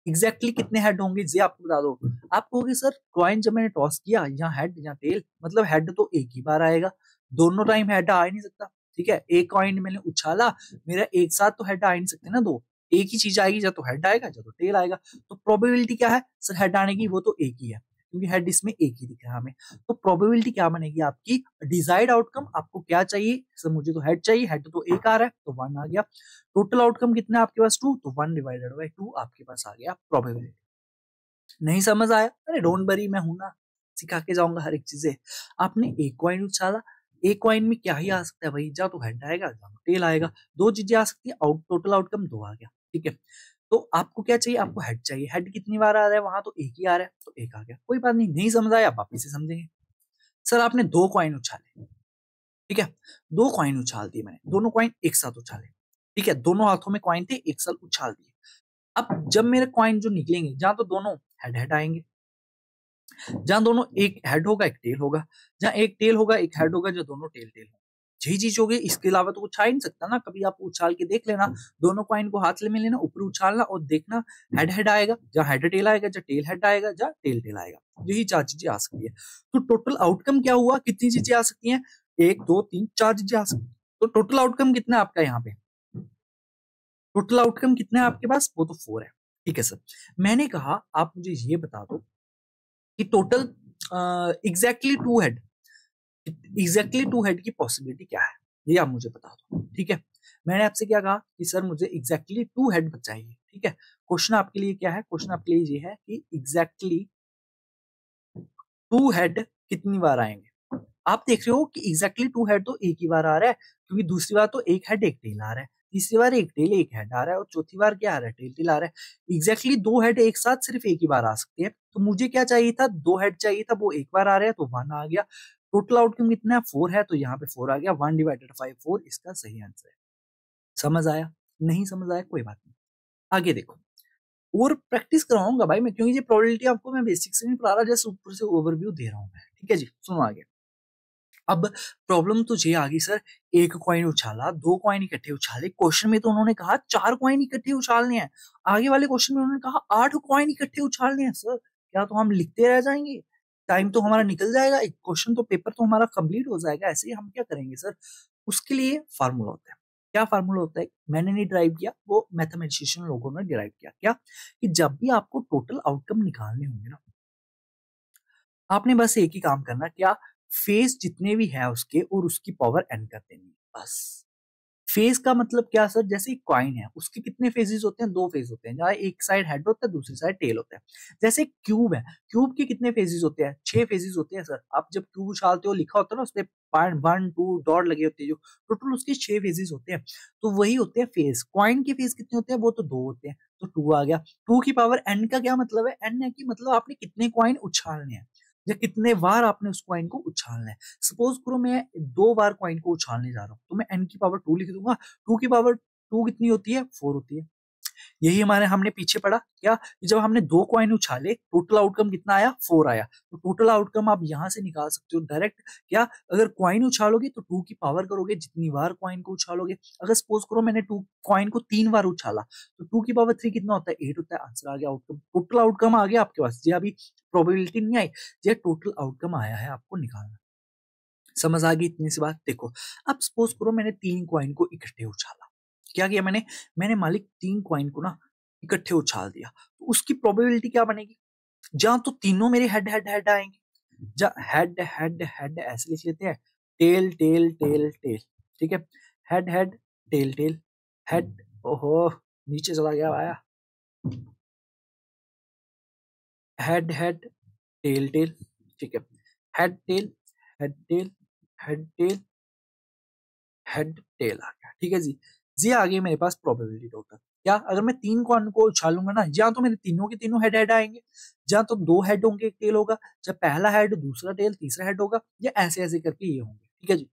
एग्जैक्टली कितने हेड होंगे ये आपको बता दो। आप कहोगे सर कॉइन जब मैंने टॉस किया, या हेड या टेल, मतलब हेड तो एक ही बार आएगा, दोनों टाइम हेड आ ही नहीं सकता। ठीक है, एक कॉइन मैंने उछाला, मेरा एक साथ तो हेड आ ही नहीं सकते ना दो, एक ही चीज आएगी, या तो हेड आएगा या तो टेल आएगा। तो प्रोबेबिलिटी क्या है सर हेड आने की? वो तो एक ही है, क्योंकि हेड इसमें एक ही दिख रहा है हमें। तो प्रोबेबिलिटी क्या बनेगी आपकी? डिजायर्ड आउटकम आपको क्या चाहिए सर? मुझे तो हेड चाहिए, हेड तो एक आ रहा है तो वन आ गया। टोटल आउटकम कितना है आपके पास? टू, तो वन डिवाइडेड बाई टू आपके पास आ गया प्रोबेबिलिटी। नहीं समझ आया? अरे डोंट वरी, मैं हूं ना, सिखा के जाऊंगा हर एक चीजें। आपने एक कॉइन उछाला, एक कॉइन में क्या ही आ सकता है भाई? जा तो हेड आएगा या तो टेल आएगा, दो चीजें आ सकती है। टोटल आउटकम दो आ गया। ठीक है, तो आपको क्या चाहिए? आपको हेड चाहिए। हेड कितनी बार आ रहा है? वहां तो एक ही आ रहा है, तो एक आ गया। कोई बात नहीं, नहीं समझ आया वापिस से समझेंगे। सर आपने दो कॉइन उछाले, ठीक है, दो कॉइन उछाल दिए मैंने, दोनों कॉइन एक साथ उछाले। ठीक है, दोनों हाथों में कॉइन थे, एक साथ उछाल दिए। अब जब मेरे कॉइन जो निकलेंगे, जहां तो दोनों हेड हेड आएंगे, जहां दोनों एक हेड होगा एक टेल होगा, जहां एक टेल होगा एक हेड होगा, जो दोनों टेल टेल होगा। यही चीज होगी, इसके अलावा तो कुछ आ ही नहीं सकता ना। कभी आप उछाल के देख लेना, दोनों कॉइन को हाथ में लेना, ऊपर उछालना और देखना, हेड हेड आएगा, जहां हेड टेल आएगा, जहां टेल हेड आएगा, जहां टेल टेल आएगा। यही चार चीजें आ सकती है। तो टोटल आउटकम क्या हुआ? कितनी चीजें आ सकती हैं? एक दो तीन चार चीजें आ सकती हैं। तो टोटल आउटकम कितना है आपका यहाँ पे? टोटल आउटकम कितना है आपके पास? वो तो फोर है। ठीक है सर, मैंने कहा आप मुझे ये बता दो कि total exactly two head, exactly two head की पॉसिबिलिटी क्या है, ये आप मुझे बता दो। ठीक है, मैंने आपसे क्या कहा कि सर मुझे एग्जैक्टली टू हेड चाहिए। ठीक है, क्वेश्चन आपके लिए क्या है? क्वेश्चन आपके लिए ये है कि एग्जैक्टली टू हेड कितनी बार आएंगे। आप देख रहे हो कि एग्जैक्टली टू हेड तो एक ही बार आ रहा है, क्योंकि दूसरी बार तो एक हेड एक टेल आ रहा है, तीसरी बार एक टेल एक हेड आ रहा है, और चौथी बार क्या आ रहा है? टेल टेल आ रहा है। एग्जैक्टली दो हेड एक साथ सिर्फ एक ही बार आ सकते हैं। तो मुझे क्या चाहिए था? दो हेड चाहिए था, वो एक बार आ रहा है तो वन आ गया। टोटल आउटकम कितना है? फोर है, तो यहाँ पे फोर आ गया। वन डिवाइडेड फाइव, फोर इसका सही आंसर है। समझ आया? नहीं समझ आया कोई बात नहीं, आगे देखो। और प्रैक्टिस करवाऊंगा भाई मैं, क्योंकि ये प्रोबेबिलिटी आपको मैं बेसिक से नहीं पढ़ा रहा, जैसे ऊपर से ओवरव्यू दे रहा हूँ मैं। ठीक है जी, सुनो आगे। अब प्रॉब्लम तो ये आ गई सर, एक कॉइन उछाला, दो कॉइन इकट्ठे उछाले। क्वेश्चन में तो उन्होंने कहा चार कॉइन इकट्ठे उछालने हैं, आगे वाले क्वेश्चन में उन्होंने कहा आठ कॉइन इकट्ठे उछालने हैं। सर क्या तो हम लिखते रह जाएंगे? टाइम तो हमारा निकल जाएगा, एक क्वेश्चन तो पेपर तो हमारा कंप्लीट हो जाएगा, ऐसे ही हम क्या करेंगे सर? उसके लिए फार्मूला होता है। क्या फार्मूला होता है? मैंने नहीं ड्राइव किया, वो मैथमेटिशियन लोगों ने ड्राइव किया। क्या कि जब भी आपको टोटल आउटकम निकालने होंगे ना, आपने बस एक ही काम करना, क्या? फेस जितने भी है उसके और उसकी पावर n कर देनी है, बस। फेज का मतलब क्या सर, जैसे एक कॉइन है उसके कितने फेजेस होते हैं, दो फेज होते हैं, जहाँ एक साइड हेड होता है दूसरी साइड टेल होता है। जैसे क्यूब है, क्यूब के कितने फेजेस होते हैं, 6 फेजेस होते हैं सर। आप जब क्यूब उछालते हो लिखा होता है ना उस पर पॉइंट 1 2 डॉट लगे होते हैं, जो टोटल उसके 6 फेजेस होते हैं, तो वही होते हैं फेज। कॉइन के फेज कितने होते हैं, वो तो 2 होते हैं, तो 2 आ गया। 2 की पावर n का क्या मतलब है, n है कि मतलब आपने कितने कॉइन उछालने हैं या कितने बार आपने उस कॉइन को उछालना है। सपोज करो मैं 2 बार कॉइन को उछालने जा रहा हूँ, तो मैं n की पावर 2 लिख दूंगा। 2 की पावर 2 कितनी होती है, 4 होती है। यही हमारे हमने पीछे पढ़ा क्या, कि जब हमने 2 कॉइन उछाले टोटल आउटकम कितना आया, 4 आया। तो टोटल आउटकम आप यहां से निकाल सकते हो डायरेक्ट। क्या, अगर कॉइन उछालोगे तो 2 की पावर करोगे जितनी बार कॉइन को उछालोगे। अगर सपोज करो मैंने 2 कॉइन को 3 बार उछाला, तो 2 की पावर 3 कितना होता है, 8 होता है। आंसर आ गया, आउटकम, टोटल आउटकम आ गया आपके पास। ये अभी प्रोबेबिलिटी नहीं आई, ये टोटल आउटकम आया है, आपको निकालना। समझ आ गई इतनी सी बात। देखो, अब सपोज करो मैंने 3 कॉइन को इकट्ठे उछाला। क्या किया मैंने, मैंने मालिक 3 कॉइन को ना इकट्ठे उछाल दिया, तो उसकी प्रोबेबिलिटी क्या बनेगी, जहां तो तीनों मेरे हेड हेड हेड आएंगे, जहां हेड हेड हेड ऐसे लिख लेते हैं, टेल टेल टेल टेल, ठीक है, head head tail tail, head, ओहो नीचे चला गया आया, हेड हेड टेल टेल, ठीक है, head tail head tail head tail head tail आ गया, ठीक है जी। जी आ गई मेरे पास प्रोबेबिलिटी टोटल। क्या, अगर मैं 3 कॉइन को उछालूंगा ना, जहां तो मेरे तीनों के तीनों हेड हेड आएंगे, जहां तो 2 हेड होंगे एक टेल होगा, जब पहला हेड दूसरा टेल तीसरा हेड होगा, या ऐसे ऐसे करके ये होंगे, ठीक है जी।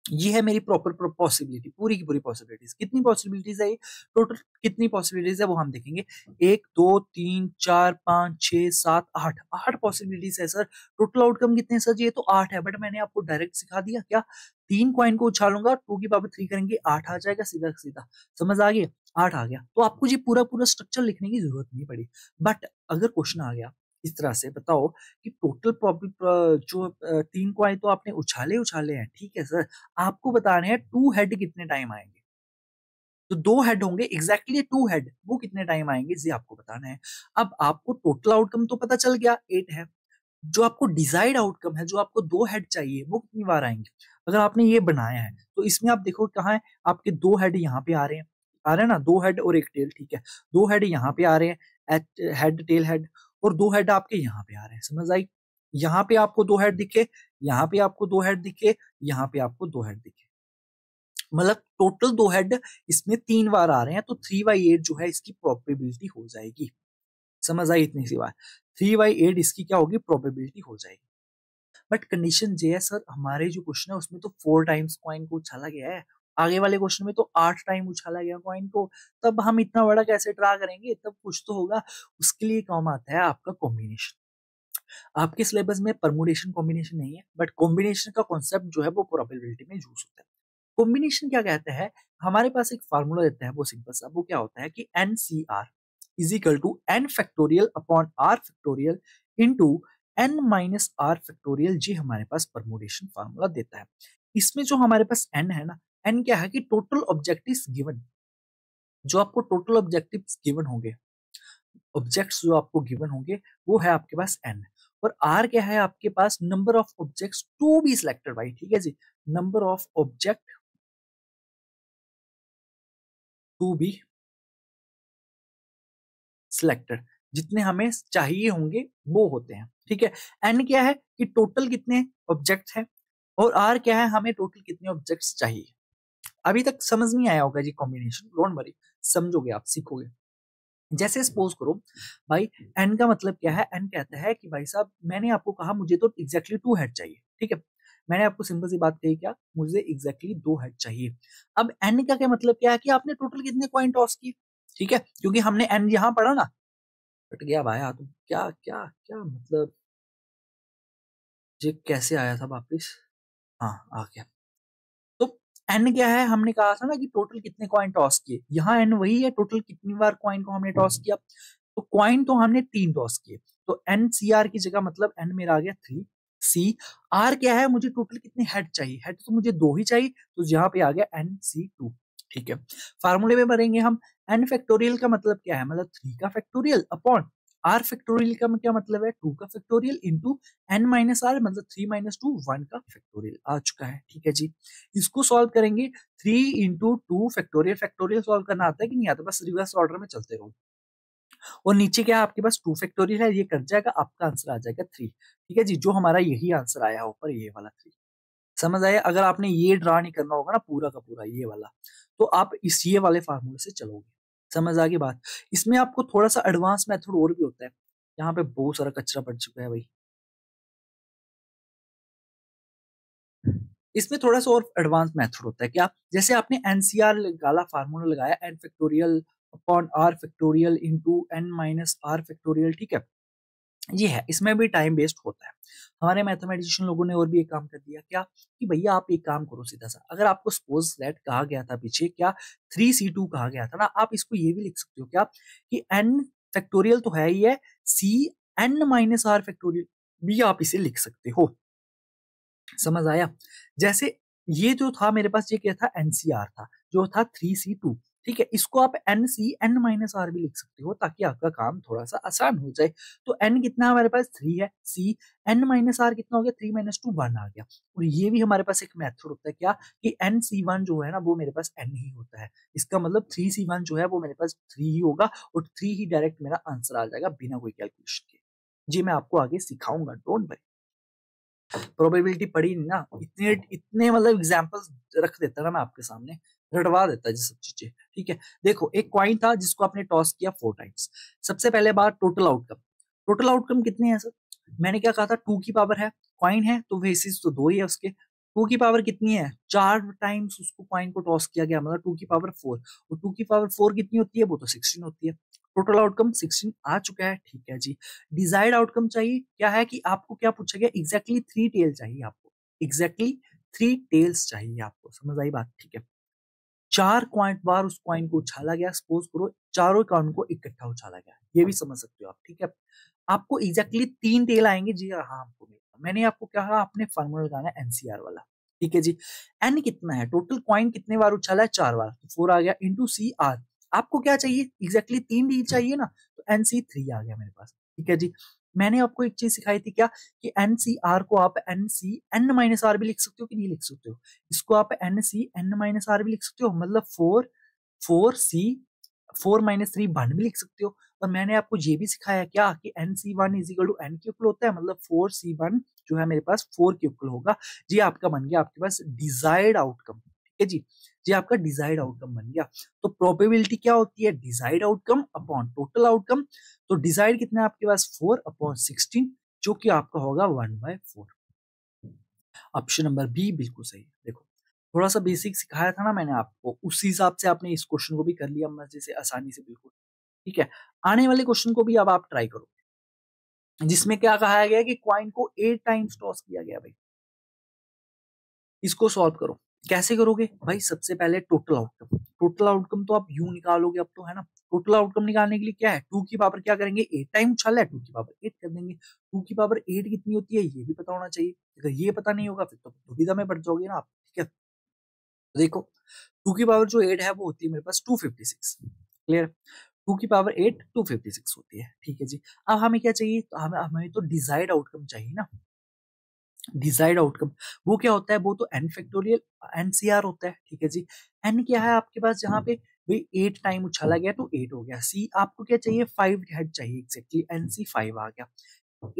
ये है मेरी प्रॉपर पॉसिबिलिटी, पूरी की पूरी पॉसिबिलिटीज। कितनी पॉसिबिलिटीज है ये, टोटल कितनी पॉसिबिलिटीज है वो हम देखेंगे। 1 2 3 4 5 6 7 8, 8 पॉसिबिलिटीज है सर। टोटल आउटकम कितने हैं सर, ये तो 8 है, बट मैंने आपको डायरेक्ट सिखा दिया क्या, 3 कॉइन को उछालूंगा 2 की पावर 3 करेंगे 8 आ जाएगा सीधा सीधा। समझ आ गया, 8 आ गया, तो आपको ये पूरा पूरा स्ट्रक्चर लिखने की जरूरत नहीं पड़ी। बट अगर क्वेश्चन आ गया इस तरह से, बताओ कि टोटल जो 3 कॉइन तो आपने उछाले उछाले हैं, ठीक है सर, आपको बताने हैं 2 हेड कितने टाइम आएंगे। तो 2 हेड होंगे, एग्जैक्टली 2 हेड, वो कितने टाइम आएंगे ये आपको बताना है। अब आपको टोटल आउटकम तो पता चल गया 8 है, जो आपको डिजायर्ड आउटकम है, जो आपको 2 हेड चाहिए, वो कितनी बार आएंगे। अगर आपने ये बनाया है तो इसमें आप देखो कहाँ है, आपके 2 हेड यहाँ पे आ रहे हैं, आ रहे हैं ना, 2 हेड और एक टेल, ठीक है। 2 हेड यहाँ पे आ रहे हैं, हेड टेल हेड, और 2 हेड आपके यहाँ पे आ रहे हैं। समझ आई, यहाँ पे आपको 2 हेड दिखे, यहाँ पे आपको 2 हेड दिखे, यहाँ पे आपको 2 हेड दिखे, मतलब टोटल 2 हेड इसमें 3 बार आ रहे हैं, तो 3/8 जो है इसकी प्रोबेबिलिटी हो जाएगी। समझ आई इतनी सी बात, 3/8 इसकी क्या होगी, प्रोबेबिलिटी हो जाएगी। बट कंडीशन ये है सर, हमारे जो क्वेश्चन है उसमें तो 4 टाइम्स कॉइन को उछाला गया है, आगे वाले क्वेश्चन में तो 8 टाइम उछाला गया कॉइन को। तब हम इतना बड़ा कैसे ड्रा करेंगे, तब कुछ तो होगा। उसके लिए काम आता है आपका कॉम्बिनेशन। आपके सिलेबस में परमुटेशन कॉम्बिनेशन नहीं है, बट कॉम्बिनेशन का कॉन्सेप्ट जो है वो प्रोबेबिलिटी में यूज होता है। कॉम्बिनेशन क्या कहता है, हमारे पास एक फार्मूला देता है, वो सिंपल सा, वो क्या होता है कि NCR is equal to n factorial upon r factorial into n minus r factorial, जी हमारे पास परमुटेशन फार्मूला देता है। इसमें जो हमारे पास n है ना, n क्या है कि टोटल ऑब्जेक्टिव्स गिवन, जो आपको टोटल ऑब्जेक्टिव्स गिवन होंगे, ऑब्जेक्ट्स जो आपको गिवन होंगे, वो है आपके पास n। और r क्या है आपके पास, number of objects to be selected by, ठीक है जी, number of object to be selected, जितने हमें चाहिए होंगे वो होते हैं, ठीक है। एन क्या है कि टोटल कितने ऑब्जेक्ट हैं, और आर क्या है हमें टोटल कितने ऑब्जेक्ट्स चाहिए। अभी तक समझ नहीं आया होगा जी कॉम्बिनेशन, डोंट वरी, समझोगे आप, सीखोगे। जैसे सपोज करो भाई, एन का मतलब क्या है, एन कहता है कि भाई साहब मैंने आपको कहा मुझे तो एग्जैक्टली 2 हेड चाहिए, ठीक है। मैंने आपको सिंपल सी बात कही, क्या, मुझे एग्जैक्टली 2 हेड चाहिए। अब एन का क्या मतलब क्या है कि आपने टोटल कितने कॉइन टॉस किए, ठीक है, क्योंकि हमने एन यहां पढ़ा ना, कट गया भाई तुम, क्या क्या क्या मतलब, ये कैसे आया था वापिस, हाँ आ गया। तो एन क्या है, हमने कहा था ना कि टोटल कितने कॉइन टॉस किए, यहाँ एन वही है, टोटल कितनी बार कॉइन को हमने टॉस किया। तो कॉइन तो हमने 3 टॉस किए, तो एन सी आर की जगह मतलब एन मेरा आ गया 3। सी आर क्या है, मुझे टोटल कितने हेड चाहिए, हेड तो मुझे 2 ही चाहिए, तो यहाँ पे आ गया NC2, ठीक है। फार्मूले में भरेंगे हम, एन फैक्टोरियल का मतलब क्या है, मतलब 3 का फैक्टोरियल अपॉन आर फैक्टोरियल का क्या मतलब है, 2 का factorial into n minus R, मतलब 3 माइनस 2 1 का फैक्टोरियल आ चुका है। ठीक है जी, इसको सॉल्व करेंगे 3 इंटू 2 फैक्टोरियल। फैक्टोरियल सॉल्व करना आता है कि नहीं आता, बस रिवर्स ऑर्डर में चलते रहो। और नीचे क्या है आपके पास 2 फैक्टोरियल है, ये कट जाएगा, आपका आंसर आ जाएगा 3। ठीक है जी, जो हमारा यही आंसर आया ऊपर, ये वाला 3। समझ आया? अगर आपने ये ड्रा नहीं करना होगा ना पूरा का पूरा ये वाला, तो आप इस ये वाले फार्मूले से चलोगे। समझ आ गई बात? इसमें आपको थोड़ा सा एडवांस मेथड और भी होता है, यहाँ पे बहुत सारा कचरा पड़ चुका है भाई। इसमें थोड़ा सा और एडवांस मेथड होता है क्या, जैसे आपने एनसीआर निकाला, फार्मूला लगाया N factorial upon R factorial into N minus R factorial. ठीक है, ये है, इसमें भी टाइम वेस्ट होता है। हमारे मैथमेटिशियन लोगों ने और भी एक काम कर दिया क्या, कि भैया आप एक काम करो सीधा सा, अगर आपको सपोज दैट कहा गया था पीछे क्या 3c2 कहा गया था ना, आप इसको ये भी लिख सकते हो क्या कि n फैक्टोरियल तो है ही है, c n minus R factorial भी आप इसे लिख सकते हो। समझ आया? जैसे ये जो था मेरे पास, ये क्या था, एनसीआर था, जो था 3c2। ठीक है, इसको आप N C N minus R भी लिख सकते हो, ताकि आपका काम थोड़ा सा आसान हो जाए। तो एन कितना हमारे पास 3 है, सी एन माइनस आर कितना हो गया, 3 माइनस 2 1 आ गया। और ये भी हमारे पास एक मेथड होता है क्या, कि एन सी वन जो है ना वो मेरे पास एन ही होता है, इसका मतलब 3c1 जो है वो मेरे पास 3 ही होगा, और 3 ही डायरेक्ट मेरा आंसर आ जाएगा बिना कोई कैलकुलेशन के। जी मैं आपको आगे सिखाऊंगा, डोंट वरी। प्रोबेबिलिटी पढ़ी नहीं ना, इतने इतने मतलब एग्जांपल्स रख देता ना मैं आपके सामने, रटवा देता है सब चीजें। ठीक है, देखो एक कॉइन था जिसको आपने टॉस किया 4 टाइम्स। सबसे पहले बात टोटल आउटकम, टोटल आउटकम कितने हैं सर, मैंने क्या कहा था 2 की पावर है, कॉइन है तो वेसिस तो 2 ही है उसके, 2 की पावर कितनी है, 4 टाइम्स उसको कॉइन को टॉस किया गया, मतलब 2 की पावर 4, और 2 की पावर 4 कितनी होती है, वो तो 16 होती है। टोटल आउटकम 16 आ चुका है। ठीक है जी, डिजायर्ड आउटकम चाहिए, क्या है कि आपको क्या पूछा गया, एग्जैक्टली 3 टेल चाहिए आपको, एग्जैक्टली 3 टेल्स चाहिए आपको। समझ आई बात? ठीक है, 4 क्वाइंट बार उस कॉइन को उछाला गया, सपोज करो चारों कॉइन को इकट्ठा उछाला गया, ये भी समझ सकते हो आप। ठीक है, आपको एग्जैक्टली 3 टेल आएंगे जी, हाँ आपको मिलेगा। मैंने आपको क्या कहा, आपने फार्मूला लगाना है एनसीआर वाला। ठीक है जी, एन कितना है, टोटल कॉइन कितने बार उछाला है, 4 बार, तो 4 आ गया इंटू सी आर। आपको क्या चाहिए, एग्जैक्टली 3 टेल चाहिए ना, तो एन सी 3 आ गया मेरे पास। ठीक है जी, मैंने आपको एक चीज सिखाई थी क्या, कि एन सी आर को आप N C N minus R भी लिख सकते हो कि नहीं लिख सकते हो, इसको आप N C N minus R भी लिख सकते हो, मतलब 4 4 माइनस 3 वन भी लिख सकते हो। और मैंने आपको ये भी सिखाया क्या, कि N C one is equal to N के इक्वल होता है, मतलब 4c1 जो है मेरे पास 4 के इक्वल होगा। ये आपका बन गया आपके पास डिजायर्ड आउटकम। ठीक है जी, ये आपका डिजायर्ड आउटकम बन गया। तो प्रोबेबिलिटी क्या होती है, desired outcome upon total outcome. तो डिजायर्ड कितना है आपके पास 4 अपॉन 16, जो कि आपका होगा 1/4। ऑप्शन नंबर बी बिल्कुल सही है। देखो थोड़ा सा बेसिक सिखाया था ना मैंने आपको, उसी हिसाब से आपने इस क्वेश्चन को भी कर लिया मजे से, आसानी से, बिल्कुल। ठीक है, आने वाले क्वेश्चन को भी अब आप ट्राई करो, जिसमें क्या कहा गया कि कॉइन को 8 टाइम्स टॉस किया गया भाई। इसको सॉल्व करो, कैसे करोगे भाई, सबसे पहले टोटल आउटकम, टोटल आउटकम तो आप यूं निकालोगे अब तो, है ना। टोटल आउटकम निकालने के लिए क्या है, 2 की पावर क्या करेंगे, 8 टाइम उछाला है, 2 की पावर 8 कर देंगे। 2 की पावर 8 कितनी होती है, ये भी पता होना चाहिए। अगर ये पता नहीं होगा फिर तो दुविधा में पड़ जाओगे ना आप। ठीक है, तो देखो 2 की पावर जो 8 है वो होती है मेरे पास 256। क्लियर, 2 की पावर 8 256 होती है। ठीक है जी, अब हमें क्या चाहिए, तो हमें तो डिजायर्ड आउटकम चाहिए ना। डिजायर्ड आउटकम वो क्या होता है, वो तो एन फैक्टोरियल एनसीआर होता है। ठीक है जी, एन क्या है आपके पास, जहाँ पे भाई 8 टाइम उछाला गया तो 8 हो गया। सी आपको क्या चाहिए, 5 हेड चाहिए, एक्जैक्टली एन सी 5 आ गया,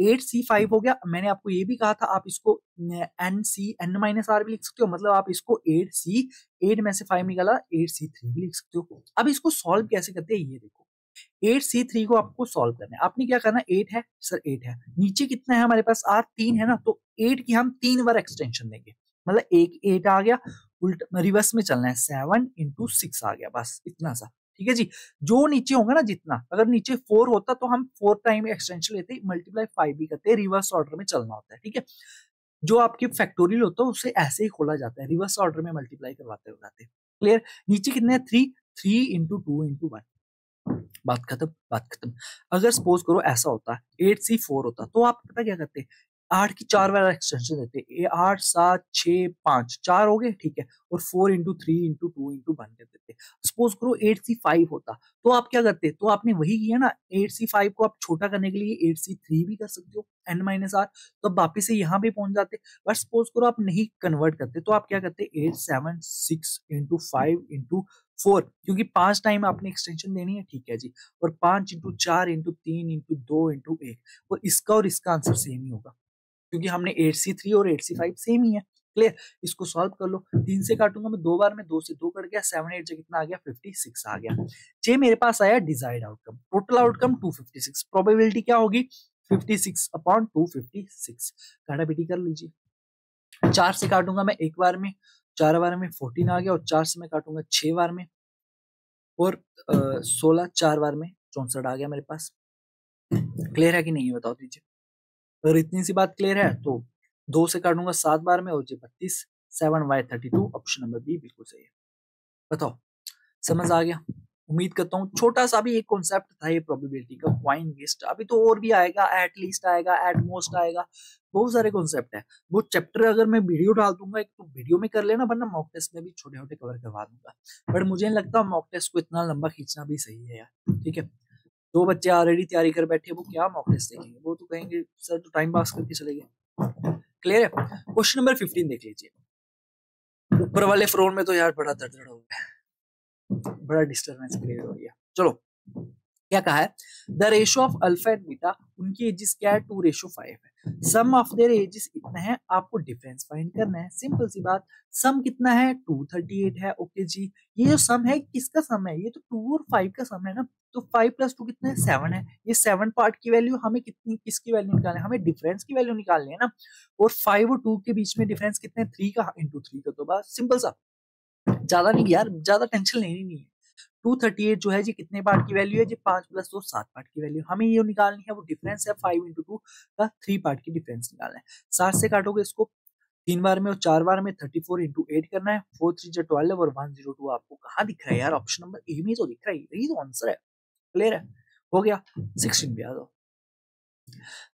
8c5 हो गया। मैंने आपको ये भी कहा था आप इसको N C N minus R भी लिख सकते हो, मतलब आप इसको 8c 8 में से 5 निकाला 8c3 भी लिख सकते हो। अब इसको सॉल्व कैसे करते हैं, ये देखो 8c3 को आपको सॉल्व करना है। आपने क्या करना, 8 है सर, 8 है, नीचे कितना है हमारे पास r 3 है ना, तो 8 की हम 3 बार एक्सटेंशन देंगे, मतलब एक 8 आ गया, उल्ट रिवर्स में चलना है, 7 इंटू 6 आ गया, बस इतना सा। ठीक है जी, जो नीचे होगा ना जितना, अगर नीचे 4 होता तो हम 4 टाइम एक्सटेंशन लेते, मल्टीप्लाई 5 भी करते, रिवर्स ऑर्डर में चलना होता है। ठीक है, जो आपके फैक्टोरियल होता है उससे ऐसे ही खोला जाता है, रिवर्स ऑर्डर में मल्टीप्लाई करवाते हो जाते हैं। क्लियर, नीचे कितने 3 3 इंटू 2 इंटू 1, बात खत्म, बात खत्म। अगर सपोज करो ऐसा होता 8c4 होता, तो आप पता क्या करते, 8 की 4 बार एक्सटेंशन देते, 8 7 6 5 4 हो गए। ठीक है, और 4 into 3 into 2 into 1 कर देते। सपोज करो 8C5 होता तो आप क्या करते, तो आपने वही किया ना, 8C5 को आप छोटा करने के लिए 8C3 भी कर सकते हो n-r, तो अब वापिस से यहाँ पे पहुंच जाते। बट सपोज करो आप नहीं कन्वर्ट करते तो आप क्या करते, 8 7 6 into 5 into 4, क्योंकि 5 टाइम आपने एक्सटेंशन देनी है, ठीक है जी, और 5 into 4 into 3 into 2 into 1, और इसका आंसर सेम ही होगा क्योंकि हमने 8C3 और 8C5 सेम ही है। क्लियर, इसको सॉल्व कर लो। 3 से काटूंगा मैं 2 बार में, 2 से 2 कट गया, 7 8 से कितना आ गया, 56 आ गया। जे मेरे पास आया desired outcome, total outcome 256, probability क्या होगी 56/256। काटा पीटी कर लीजिए। 4 से काटूंगा मैं एक बार में, 4 बार में 14 आ गया, और 4 से मैं काटूंगा 6 बार में, और 16 4 बार में 64 आ गया मेरे पास। क्लियर है कि नहीं है बताओ दीजिए। अगर इतनी सी बात क्लियर है तो 2 से काटूंगा 7 बार में, और 32, 7y32, ऑप्शन नंबर बी बिल्कुल सही है। बताओ, समझ आ गया? उम्मीद करता हूँ छोटा सा भी एक कॉन्सेप्ट था ये प्रोबेबिलिटी का, क्वाइन वेस्ट। अभी तो और भी आएगा, एट लीस्ट आएगा, एट मोस्ट आएगा, बहुत सारे कॉन्सेप्ट है। वो चैप्टर अगर मैं वीडियो डाल दूंगा एक तो वीडियो में कर लेना, वरना मॉक टेस्ट में भी छोटे छोटे कवर करवा दूंगा। बट मुझे नहीं लगता मॉक टेस्ट को इतना लंबा खींचना भी सही है यार, ठीक है। दो बच्चे ऑलरेडी तैयारी कर बैठे, वो क्या मॉक टेस्ट देखेंगे, वो तो कहेंगे सर तो टाइम पास करके चले गए। क्लियर है? क्वेश्चन नंबर 15 देख लीजिए। ऊपर वाले फ्लोर में तो यार बड़ा दर्द हो गया, बड़ा डिस्टर्बेंस क्रिएट हो गया। चलो क्या कहा है, the ratio of alpha and beta, उनकी एजेस क्या है, 2:5 है। सम ऑफ देयर एजेस इतना है, आपको डिफरेंस फाइंड करना है। सिंपल सी बात, सम कितना है 238 है। ओके जी, ये जो सम है किसका सम है, ये तो 2 और 5 का सम है ना, तो 5 + 2 कितना है 7 है। ये 7 पार्ट की वैल्यू हमें कितनी, किसकी वैल्यू निकालनी है, हमें डिफरेंस की वैल्यू निकालनी है ना। और 5 और 2 के बीच में डिफरेंस कितने, 3 का, इंटू 3 का, तो बस सिंपल सा, ज्यादा नहीं यार, ज्यादा टेंशन लेनी नहीं है। 238 जो है जी कितने पार्ट की वैल्यू है जी, 5 + 2 7 पार्ट की वैल्यू हमें ये निकालनी है। वो डिफरेंस है 5 × 2 का 3 पार्ट की डिफरेंस निकालना है। 7 से काटोगे इसको 3 बार में और 4 बार में, 34 × 8 करना है। 4 3 × 12 और 102 आपको कहाँ दिख रहा है यार, ऑप्शन नंबर ए में तो दिख रहा है, यही तो आंसर है। क्लियर है, हो गया। 16 पे आ जाओ।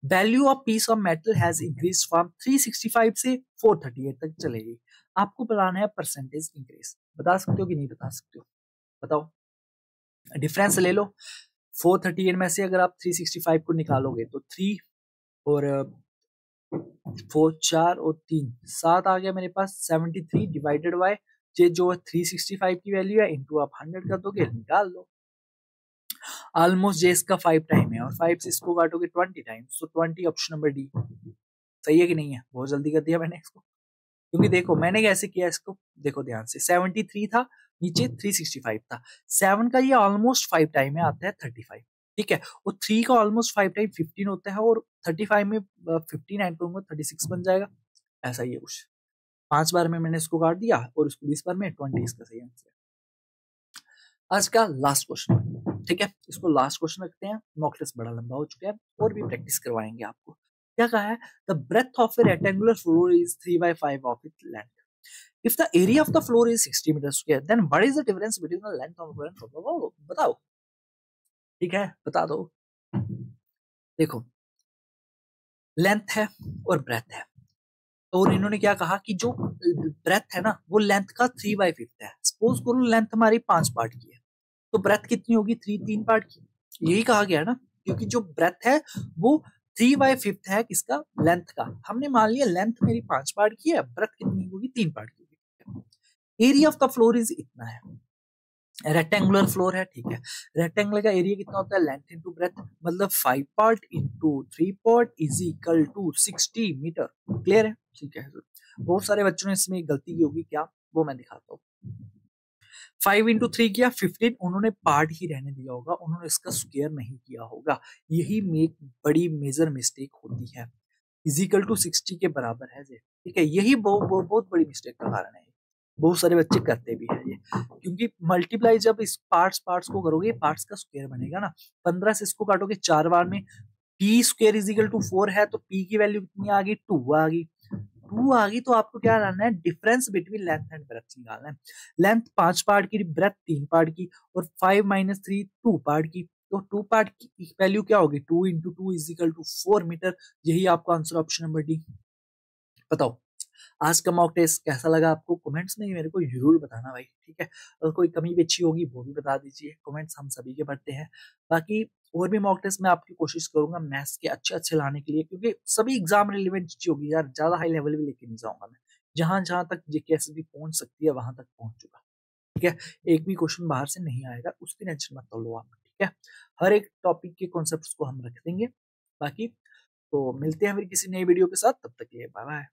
Value of peace of metal has increase from 365 से 438 तक चलेगी। आपको बताना है परसेंटेज इंक्रीज, बता सकते हो कि नहीं बता सकते हो, बताओ। डिफरेंस ले लो, 438 में से अगर आप 365 को निकालोगे तो 3 और 4 4 और 3 7 आ गया मेरे पास। 73 डिवाइडेड बाय ये जो 365 की वैल्यू है, इंटू आप 100 कर दोगे, निकाल लो। ऑलमोस्ट जे इसका 5 टाइम है, और 5 से इसको काटोगे 20 टाइम्स, तो 20 ऑप्शन नंबर डी। सही है कि नहीं है? बहुत जल्दी कर दिया मैंने इसको, क्योंकि देखो मैंने कैसे किया इसको, देखो ध्यान से। 73 था, नीचे 365 था। 7 का ये ऑलमोस्ट 5 टाइम में आता है 35, ठीक है। और 3 का ऑलमोस्ट 5 टाइम 15 होता है, और 35 में 15 ऐड करूंगा 36 बन जाएगा। ऐसा ही है कुछ। 5 बार में मैंने इसको काट दिया, और इसको 20 बार में, 20 इसका सही आंसर है। आज का लास्ट क्वेश्चन, ठीक है, इसको लास्ट क्वेश्चन रखते हैं। मॉक टेस्ट बड़ा लंबा हो चुका है, और भी प्रैक्टिस करवाएंगे आपको। क्या कहा है, the breadth of a rectangular floor is 3/5 of it length. If the area of the floor is 60 meters square, then what is the difference between the length of the floor and top of the wall? बताओ, ठीक है, बता दो। देखो, length है और breath है, और इन्होंने क्या कहा कि जो ब्रेथ है ना वो लेंथ का 3/5 है। सपोज करो लेंथ हमारी 5 पार्ट की है, तो ब्रेथ कितनी होगी, 3 पार्ट की। यही कहा गया ना, क्योंकि जो ब्रेथ है वो 3/5 है किसका, लेंथ का। हमने मान लिया लेंथ मेरी 5 पार्ट की है, ब्रेथ कितनी होगी, 3 पार्ट की होगी। Area of the floor is इतना है, रेक्टेंगुलर फ्लोर है, ठीक है। रेक्टेंगुलर का एरिया कितना होता है, लेंथ इंटू ब्रेथ, मतलब 5 part into 3 part is equal to 60 metre. Clear है, ठीक है। बहुत सारे बच्चों ने इसमें गलती की होगी, क्या, वो मैं दिखाता हूँ। 5 × 3 किया 15, उन्होंने पार्ट ही रहने दिया होगा, उन्होंने इसका स्क्वायर नहीं किया होगा। यही एक बड़ी मेजर मिस्टेक होती है। इजिकल टू 60 के बराबर है, ठीक है। यही बहुत बड़ी मिस्टेक का कारण है, बहुत सारे बच्चे करते भी है ये, क्योंकि मल्टीप्लाई जब इस पार्ट्स को करोगे, पार्ट्स का स्क्वायर बनेगा ना। 15 से इसको काटोगे 4 बार में, P square is equal to 4 है, तो पी की वैल्यू कितनी आ गई, 2 आ गई। 2 आ गई, तो आपको क्या करना है, difference between length and breadth निकालना है। लेंथ 5 पार्ट की, ब्रेथ 3 पार्ट की, और 5 - 3 2 पार्ट की, तो 2 पार्ट की वैल्यू क्या होगी, 2 × 2 इज इक्वल टू 4 मीटर। यही आपका आंसर, ऑप्शन नंबर डी। बताओ, आज का मॉक टेस्ट कैसा लगा आपको कमेंट्स में मेरे को जरूर बताना भाई, ठीक है। अगर कोई कमी पेशी होगी वो भी बता दीजिए, कमेंट्स हम सभी के पढ़ते हैं। बाकी और भी मॉक टेस्ट मैं आपकी कोशिश करूंगा मैथ्स के अच्छे लाने के लिए, क्योंकि सभी एग्जाम रिलेवेंट चीजें होगी यार, ज्यादा हाई लेवल भी लेके नहीं जाऊंगा मैं। जहां जहां तक जीके भी पहुंच सकती है वहां तक पहुंच चुका, ठीक है। एक भी क्वेश्चन बाहर से नहीं आएगा, उसकी टेंशन मत लो आप, ठीक है। हर एक टॉपिक के कॉन्सेप्ट्स को हम रख देंगे। बाकी तो मिलते हैं फिर किसी नई वीडियो के साथ, तब तक के लिए बाय बाय।